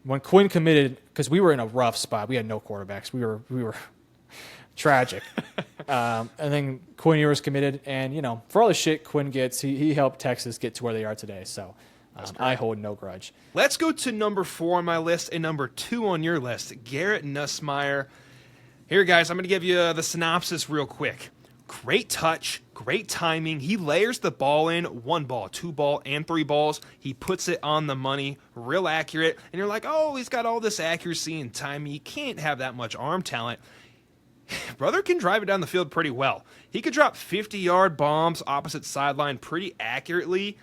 when Quinn committed because we were in a rough spot. We had no quarterbacks. We were tragic. And then Quinn Ewers committed, and you know, for all the shit Quinn gets, he helped Texas get to where they are today. So I hold no grudge. Let's go to number 4 on my list and number 2 on your list, Garrett Nussmeier. Here, guys, I'm going to give you the synopsis real quick. Great touch, great timing. He layers the ball in, 1 ball, 2 ball, and 3 balls. He puts it on the money, real accurate. And you're like, oh, he's got all this accuracy and timing. You can't have that much arm talent. Brother can drive it down the field pretty well. He could drop 50-yard bombs opposite sideline pretty accurately.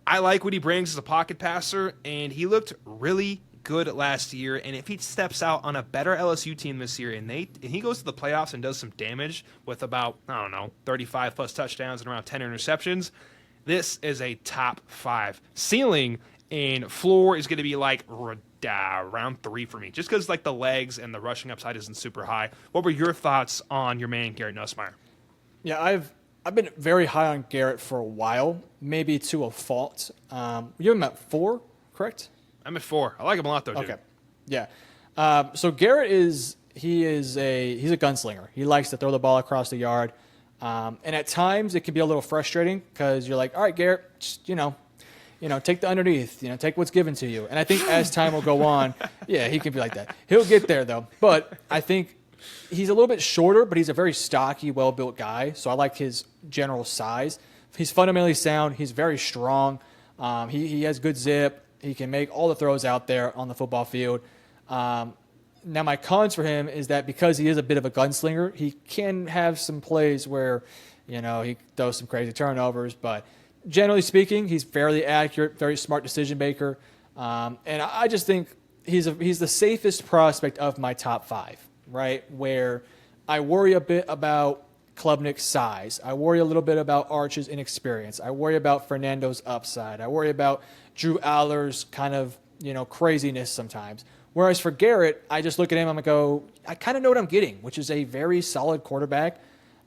I like what he brings as a pocket passer, and he looked really good last year. And if he steps out on a better LSU team this year and he goes to the playoffs and does some damage with about, 35-plus touchdowns and around 10 interceptions, this is a top 5 ceiling, and floor is going to be like round 3 for me, just because like the legs and the rushing upside isn't super high. What were your thoughts on your man Garrett Nussmeier? Yeah, I've been very high on Garrett for a while, maybe to a fault. You have him at 4, correct? I'm at 4. I like him a lot though, dude. Okay, yeah. So Garrett he's a gunslinger. He likes to throw the ball across the yard, and at times it can be a little frustrating because you're like, all right, Garrett, just, take the underneath, take what's given to you. And I think as time will go on, yeah, he can be like that. He'll get there, though. But I think he's a little bit shorter, but he's a very stocky, well-built guy. So I like his general size. He's fundamentally sound. He's very strong. He has good zip. He can make all the throws out there on the football field. Now, my cons for him is that because he is a bit of a gunslinger, he can have some plays where, he throws some crazy turnovers, but generally speaking, he's fairly accurate, very smart decision maker, and I just think he's the safest prospect of my top 5, right? Where I worry a bit about Klubnik's size, I worry a little bit about Arch's inexperience, I worry about Fernando's upside, I worry about Drew Allar's kind of craziness sometimes. Whereas for Garrett, I just look at him, I'm like, I kind of know what I'm getting, which is a very solid quarterback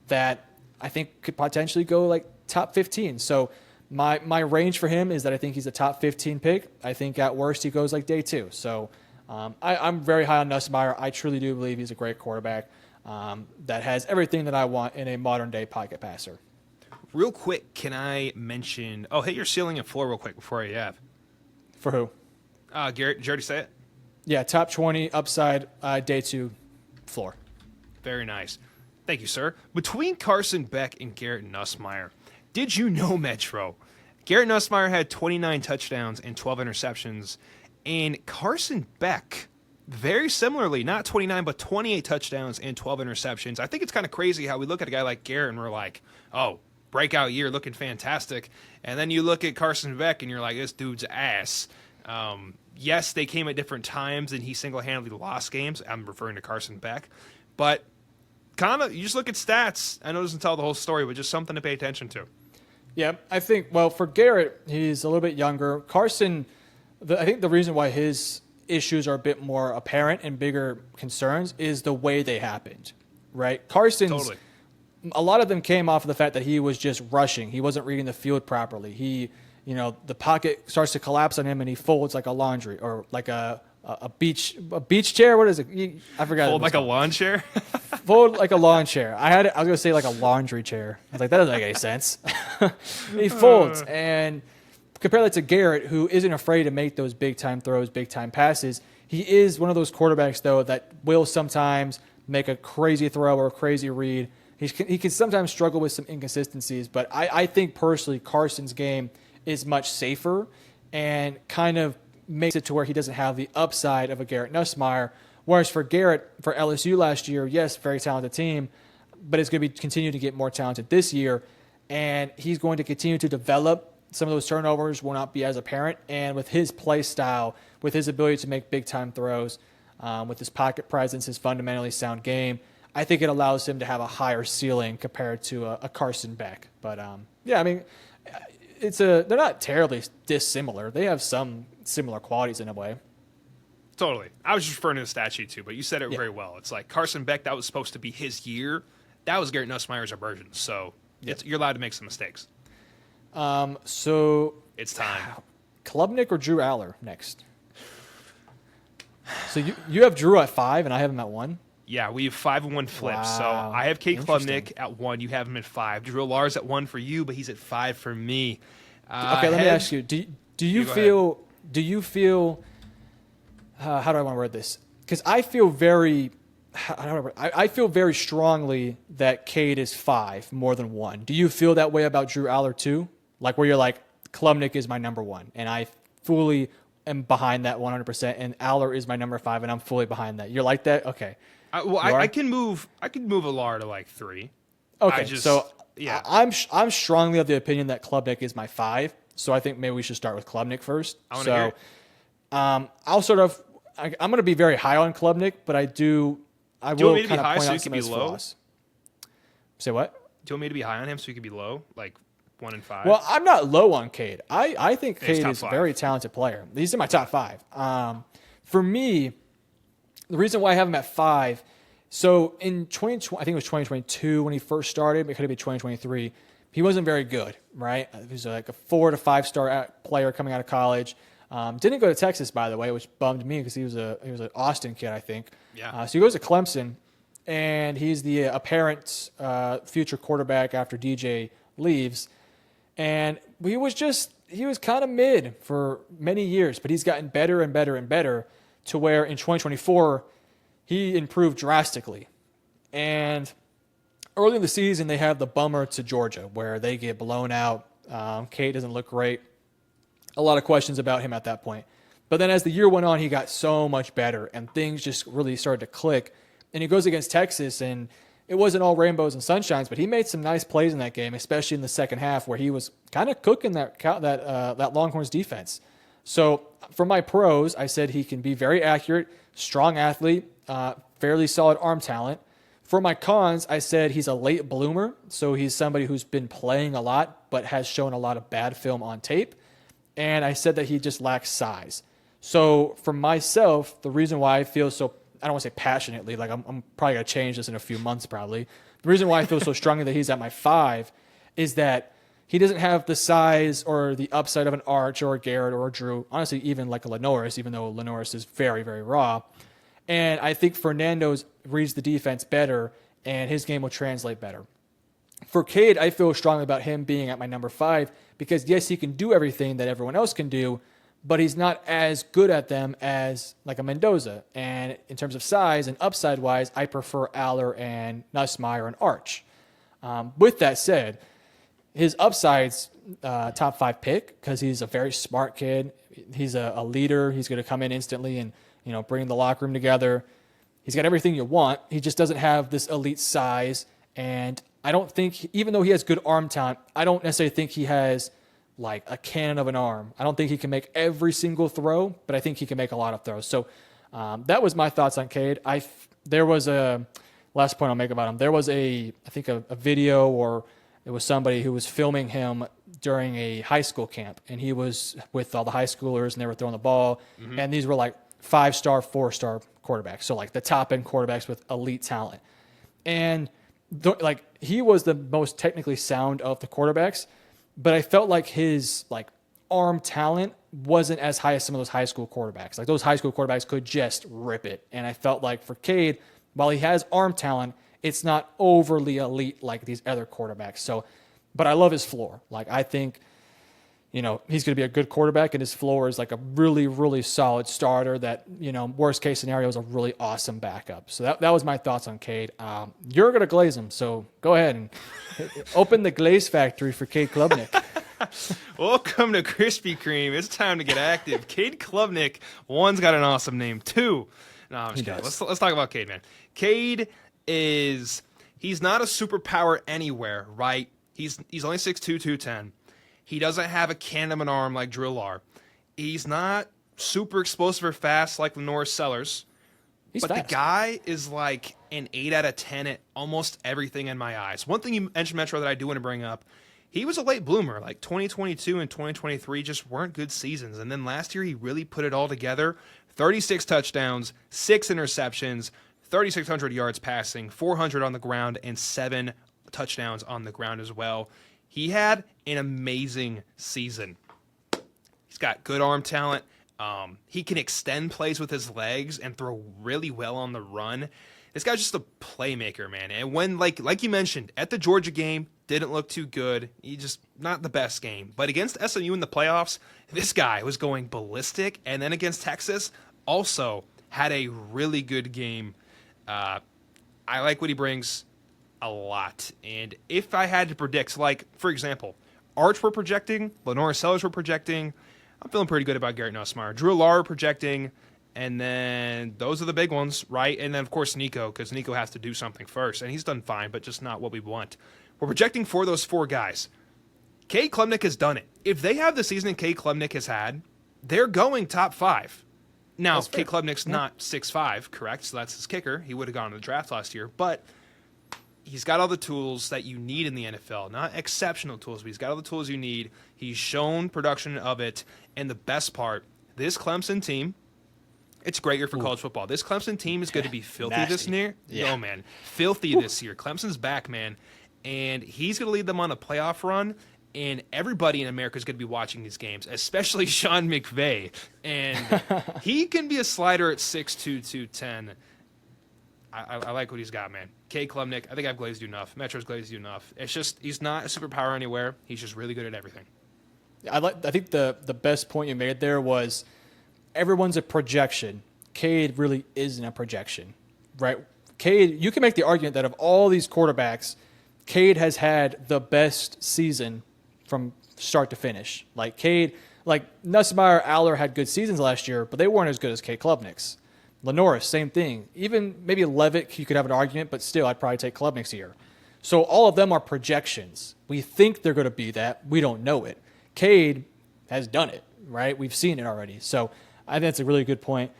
that I think could potentially go like top 15. So my range for him is that I think he's a top 15 pick. I think at worst he goes like day 2. So I'm very high on Nussmeier. I truly do believe he's a great quarterback that has everything that I want in a modern day pocket passer. Real quick, can I mention? Oh, hit your ceiling and floor real quick before I have. For who? Garrett, did you already say it? Yeah, top 20 upside, day 2 floor. Very nice. Thank you, sir. Between Carson Beck and Garrett Nussmeier, did you know, Metro? Garrett Nussmeier had 29 touchdowns and 12 interceptions, and Carson Beck, very similarly, not 29, but 28 touchdowns and 12 interceptions. I think it's kind of crazy how we look at a guy like Garrett and we're like, oh, breakout year, looking fantastic. And then you look at Carson Beck and you're like, this dude's ass. Yes, they came at different times and he single-handedly lost games. I'm referring to Carson Beck. But kind of, you just look at stats. I know it doesn't tell the whole story, but just something to pay attention to. Yeah, I think, well, for Garrett, he's a little bit younger. Carson, I think the reason why his issues are a bit more apparent and bigger concerns is the way they happened, right? Carson's, totally. A lot of them came off of the fact that he was just rushing. He wasn't reading the field properly. He, the pocket starts to collapse on him and he folds like a laundry or like a beach chair. What is it? I forgot. Fold like a lawn chair? Fold like a lawn chair. I was going to say like a laundry chair. I was like, that doesn't make any sense. He folds. And compare that to Garrett, who isn't afraid to make those big-time throws, big-time passes. He is one of those quarterbacks, though, that will sometimes make a crazy throw or a crazy read. He can sometimes struggle with some inconsistencies, but I think personally Carson's game is much safer and kind of makes it to where he doesn't have the upside of a Garrett Nussmeier. Whereas for Garrett, for LSU last year, yes, very talented team, but it's going to be continue to get more talented this year, and he's going to continue to develop. Some of those turnovers will not be as apparent, and with his play style, with his ability to make big-time throws, with his pocket presence, his fundamentally sound game, I think it allows him to have a higher ceiling compared to a Carson Beck. But, yeah, I mean, they're not terribly dissimilar. They have some similar qualities in a way. Totally. I was just referring to the stat sheet, too, but you said it very well. It's like Carson Beck, that was supposed to be his year. That was Garrett Nussmeier's version, so you're allowed to make some mistakes. So it's time. Klubnik or Drew Allar next? So you have Drew at 5, and I have him at 1? Yeah, we have 5 and 1 flips. Wow. So I have Cade Klubnik at 1. You have him at 5. Drew Allar's at 1 for you, but he's at 5 for me. Okay, let me ask you. Do you feel how do I want to word this? Because I feel very strongly that Cade is 5 more than 1. Do you feel that way about Drew Allar too? Like where you're like, Klubnik is my number 1, and I fully am behind that 100%, and Allar is my number 5, and I'm fully behind that. You're like that? Okay. I can move Allar to like 3. Okay, I'm strongly of the opinion that Klubnik is my 5, so I think maybe we should start with Klubnik first. I'll sort of I'm going to be very high on Klubnik, but I will kind of point out some of his flaws. Say what? Do you want me to be high on him so he can be low, like 1 and 5? Well, I'm not low on Cade. I think Cade is a very talented player. He's in my top 5. For me, the reason why I have him at 5, so in 2020, I think it was 2022 when he first started, it could have been 2023, he wasn't very good, right? He was like a 4 to 5 star player coming out of college. Didn't go to Texas, by the way, which bummed me because he was an Austin kid, I think. Yeah. So he goes to Clemson, and he's the apparent future quarterback after DJ leaves. And he was kind of mid for many years, but he's gotten better and better and better to where in 2024 he improved drastically. And early in the season they have the bummer to Georgia where they get blown out. Cade doesn't look great. A lot of questions about him at that point. But then as the year went on, he got so much better, and things just really started to click. And he goes against Texas, and it wasn't all rainbows and sunshines, but he made some nice plays in that game, especially in the second half where he was kind of cooking that Longhorns defense. So for my pros, I said he can be very accurate, strong athlete, fairly solid arm talent. For my cons, I said he's a late bloomer, so he's somebody who's been playing a lot but has shown a lot of bad film on tape. And I said that he just lacks size. So for myself, the reason why I feel so, I don't want to say passionately, like I'm probably going to change this in a few months probably. The reason why I feel so strongly that he's at my 5 is that he doesn't have the size or the upside of an Arch or a Garrett or a Drew, honestly, even like a Lanorris, even though Lanorris is very, very raw. And I think Fernando's reads the defense better, and his game will translate better. For Cade, I feel strongly about him being at my number 5 because, yes, he can do everything that everyone else can do, but he's not as good at them as like a Mendoza. And in terms of size and upside-wise, I prefer Allar and Nussmeier and Arch. With that said, his upside's top 5 pick because he's a very smart kid. He's a leader. He's going to come in instantly and bring the locker room together. He's got everything you want. He just doesn't have this elite size. And I don't think, even though he has good arm talent, I don't necessarily think he has like a cannon of an arm. I don't think he can make every single throw, but I think he can make a lot of throws. So that was my thoughts on Cade. There was a last point I'll make about him. There was I think a video, or it was somebody who was filming him during a high school camp, and he was with all the high schoolers, and they were throwing the ball, and these were like 5-star, 4-star quarterbacks, so like the top end quarterbacks with elite talent, and he was the most technically sound of the quarterbacks, but I felt like his like arm talent wasn't as high as some of those high school quarterbacks. Like those high school quarterbacks could just rip it, and I felt like for Cade, while he has arm talent, it's not overly elite like these other quarterbacks. So, but I love his floor. Like I think, he's going to be a good quarterback, and his floor is like a really, really solid starter that, worst case scenario is a really awesome backup. So that was my thoughts on Cade. You're going to glaze him, so go ahead and open the glaze factory for Cade Klubnik. Welcome to Krispy Kreme. It's time to get active. Cade Klubnik, 1's got an awesome name. 2, no, I'm just kidding. Let's talk about Cade, man. Cade is he's not a superpower anywhere, right? He's only 6'2", 210. He doesn't have a cannon of an arm like Drew Allar. He's not super explosive or fast like Lanorris Sellers. But fast. the guy is like an 8 out of 10 at almost everything in my eyes. One thing you mentioned, Metro, that I do want to bring up, he was a late bloomer. Like 2022 and 2023 just weren't good seasons. And then last year he really put it all together. 36 touchdowns, 6 interceptions, 3,600 yards passing, 400 on the ground, and 7 touchdowns on the ground as well. He had an amazing season. He's got good arm talent. He can extend plays with his legs and throw really well on the run. This guy's just a playmaker, man. And when, like you mentioned, at the Georgia game, didn't look too good. He just not the best game. But against SMU in the playoffs, this guy was going ballistic. And then against Texas, also had a really good game. I like what he brings a lot. And if I had to predict, like, for example, Arch we're projecting, Lanorris Sellers we're projecting, I'm feeling pretty good about Garrett Nussmeier. Drew Allar projecting, and then those are the big ones, right? And then, of course, Nico, because Nico has to do something first, and he's done fine, but just not what we want. We're projecting for those 4 guys. Cade Klubnik has done it. If they have the season Cade Klubnik has had, they're going top 5. Now, Cade Klubnik's not 6'5", correct? So that's his kicker. He would have gone to the draft last year, but he's got all the tools that you need in the NFL. Not exceptional tools, but he's got all the tools you need. He's shown production of it. And the best part, this Clemson team, it's a great year for college football. This Clemson team is going to be filthy this year. Yeah. Oh, man. Filthy this year. Clemson's back, man. And he's going to lead them on a playoff run. And everybody in America is going to be watching these games, especially Sean McVay. And he can be a slider at 6'2", 210. I like what he's got, man. Cade Klubnik, I think I've glazed you enough. Metro's glazed you enough. It's just he's not a superpower anywhere. He's just really good at everything. I think the best point you made there was everyone's a projection. Cade really isn't a projection, right? Cade, you can make the argument that of all these quarterbacks, Cade has had the best season from start to finish. Like Cade, like Nussmeier, Allar had good seasons last year, but they weren't as good as Cade Klubnik's. Lanorris, same thing. Even maybe Leavitt, you could have an argument, but still, I'd probably take Klubnik's here. So all of them are projections. We think they're going to be that. We don't know it. Cade has done it, right? We've seen it already. So I think that's a really good point.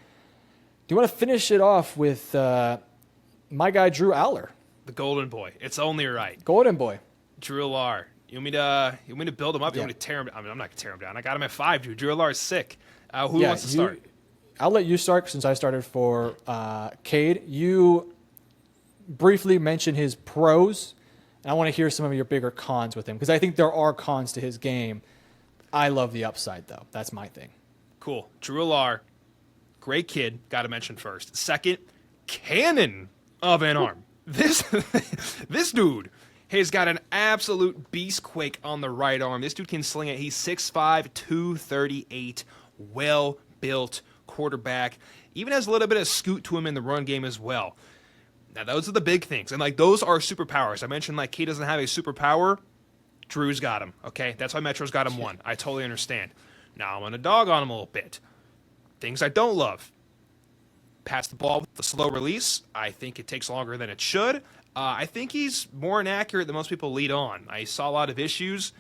Do you want to finish it off with my guy, Drew Allar? The golden boy. It's only right. Golden boy. Drew Allar. You want me to build him up? You want me to tear him down? I mean, I'm not going to tear him down. I got him at 5, dude. Drew Allar is sick. Who wants to start? I'll let you start since I started for Cade. You briefly mentioned his pros, and I want to hear some of your bigger cons with him because I think there are cons to his game. I love the upside, though. That's my thing. Cool. Drew Allar, great kid. Got to mention first. Second, cannon of an arm. This dude has got an absolute beast quake on the right arm. This dude can sling it. He's 6'5", 238, well-built quarterback. Even has a little bit of scoot to him in the run game as well. Now, those are the big things. And, like, those are superpowers. I mentioned, like, he doesn't have a superpower. Drew's got him, okay? That's why Metro's got him 1. I totally understand. Now, I'm going to dog on him a little bit. Things I don't love. Pass the ball with the slow release. I think it takes longer than it should. I think he's more inaccurate than most people lead on. I saw a lot of issues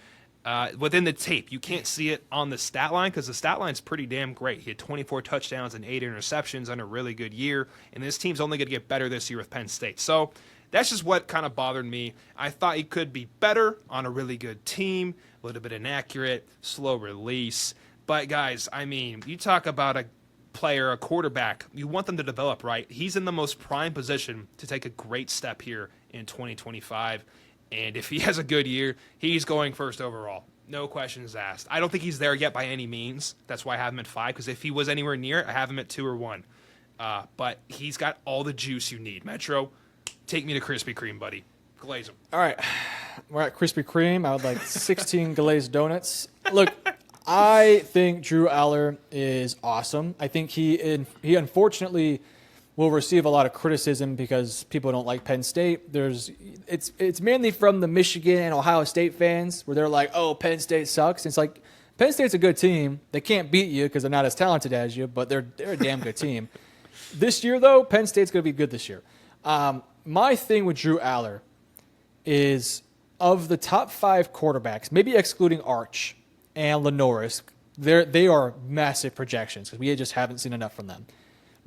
within the tape. You can't see it on the stat line because the stat line's pretty damn great. He had 24 touchdowns and 8 interceptions on a really good year, and this team's only going to get better this year with Penn State. So that's just what kind of bothered me. I thought he could be better on a really good team, a little bit inaccurate, slow release. But, guys, I mean, you talk about a player, a quarterback, you want them to develop, right? He's in the most prime position to take a great step here in 2025. And if he has a good year, he's going first overall. No questions asked. I don't think he's there yet by any means. That's why I have him at 5, because if he was anywhere near, I have him at 2 or 1. But he's got all the juice you need. Metro, take me to Krispy Kreme, buddy. Glaze him. All right. We're at Krispy Kreme. I would like 16 glazed donuts. Look, I think Drew Allar is awesome. I think he unfortunately will receive a lot of criticism because people don't like Penn State. It's mainly from the Michigan and Ohio State fans where they're like, "Oh, Penn State sucks." It's like Penn State's a good team. They can't beat you because they're not as talented as you, but they're a damn good team. This year, though, Penn State's going to be good this year. My thing with Drew Allar is of the top 5 quarterbacks, maybe excluding Arch and Lanorris, they are massive projections because we just haven't seen enough from them.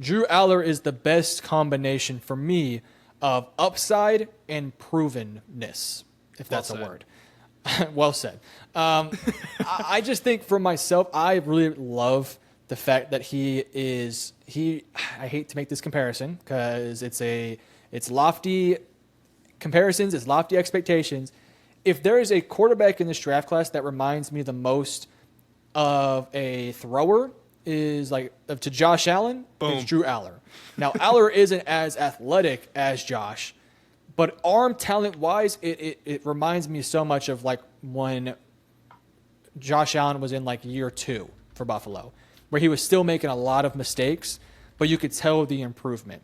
Drew Allar is the best combination for me of upside and provenness, if that's a word. Well said. I just think for myself, I really love the fact that I hate to make this comparison because it's lofty comparisons, it's lofty expectations. If there is a quarterback in this draft class that reminds me the most of a thrower to Josh Allen, it's Drew Allar. Now, Allar isn't as athletic as Josh, but arm talent-wise, it reminds me so much of like when Josh Allen was in like year 2 for Buffalo, where he was still making a lot of mistakes, but you could tell the improvement.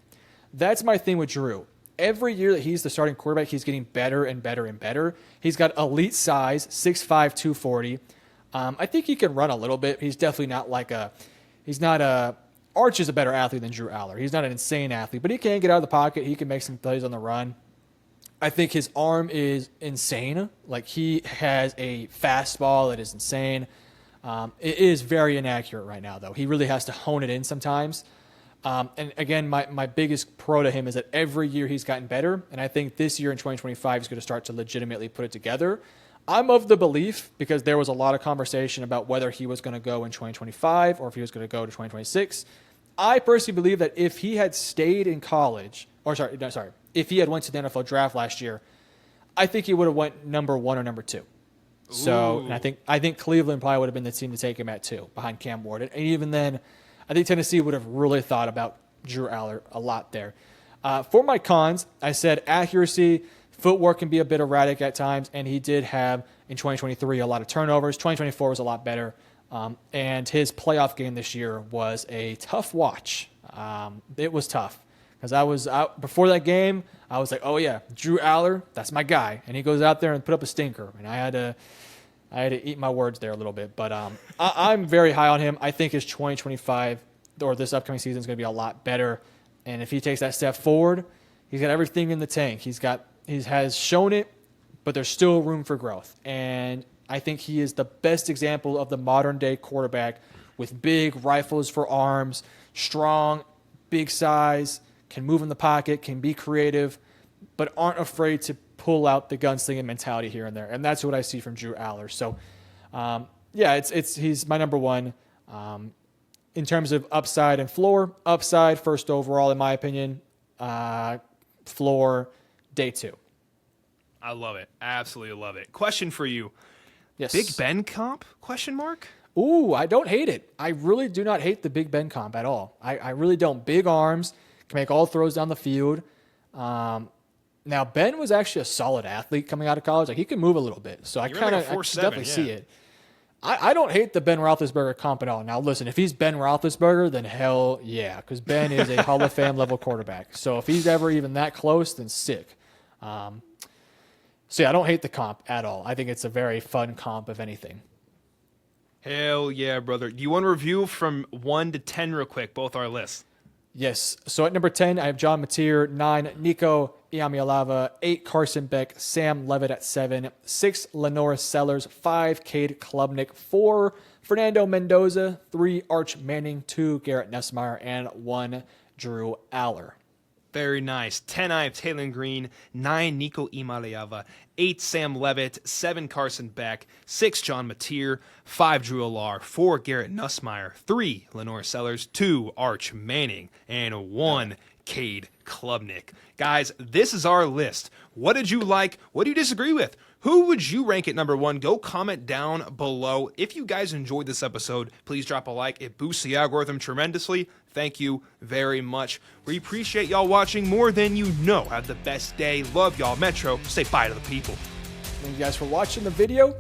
That's my thing with Drew. Every year that he's the starting quarterback, he's getting better and better and better. He's got elite size, 6'5", 240. I think he can run a little bit. He's definitely not Arch is a better athlete than Drew Allar. He's not an insane athlete, but he can get out of the pocket. He can make some plays on the run. I think his arm is insane. Like, he has a fastball that is insane. It is very inaccurate right now, though. He really has to hone it in sometimes. And again, my biggest pro to him is that every year he's gotten better, and I think this year in 2025 he's going to start to legitimately put it together. I'm of the belief, because there was a lot of conversation about whether he was going to go in 2025 or if he was going to go to 2026. I personally believe that if he had stayed in college, if he had went to the NFL draft last year, I think he would have went number 1 or number 2. So, and I think Cleveland probably would have been the team to take him at 2 behind Cam Ward. And even then, I think Tennessee would have really thought about Drew Allar a lot there. For my cons, I said accuracy, footwork can be a bit erratic at times, and he did have, in 2023, a lot of turnovers. 2024 was a lot better, and his playoff game this year was a tough watch. It was tough, because I was out before that game. I was like, oh, yeah, Drew Allar, that's my guy. And he goes out there and put up a stinker, and I had to eat my words there a little bit. But I'm very high on him. I think his 2025 or this upcoming season is going to be a lot better. And if he takes that step forward, he's got everything in the tank. He has shown it, but there's still room for growth. And I think he is the best example of the modern day quarterback with big rifles for arms, strong, big size, can move in the pocket, can be creative, but aren't afraid to pull out the gunslinging mentality here and there. And that's what I see from Drew Allar. So, he's my number 1. In terms of upside and floor, upside first overall, in my opinion, floor day 2. I love it. Absolutely love it. Question for you. Yes. Big Ben comp? Question mark? Ooh, I don't hate it. I really do not hate the Big Ben comp at all. I really don't. Big arms, can make all throws down the field. Now, Ben was actually a solid athlete coming out of college. Like, he can move a little bit. So I definitely see it. I don't hate the Ben Roethlisberger comp at all. Now, listen, if he's Ben Roethlisberger, then hell yeah, because Ben is a Hall of Fame level quarterback. So if he's ever even that close, then sick. I don't hate the comp at all. I think it's a very fun comp, if anything. Hell yeah, brother. Do you want to review from 1 to 10 real quick, both our lists? Yes. So at number 10, I have John Mateer. 9, Nico Iamaleava. 8, Carson Beck. Sam Leavitt at 7. 6, Lanorris Sellers. 5, Cade Klubnik. 4, Fernando Mendoza. 3, Arch Manning. 2, Garrett Nussmeier. And 1, Drew Allar. Very nice. 10, I have Taylen Green. 9, Nico Iamaleava. 8, Sam Leavitt. 7, Carson Beck. 6, John Mateer. 5, Drew Allar. 4, Garrett Nussmeier. 3, Lanorris Sellers. 2, Arch Manning. And 1, Cade Klubnik. Guys, this is our list. What did you like? What do you disagree with? Who would you rank at number 1? Go comment down below. If you guys enjoyed this episode, please drop a like. It boosts the algorithm tremendously. Thank you very much. We appreciate y'all watching more than you know. Have the best day. Love y'all. Metro, say bye to the people. Thank you guys for watching the video.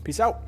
Peace out.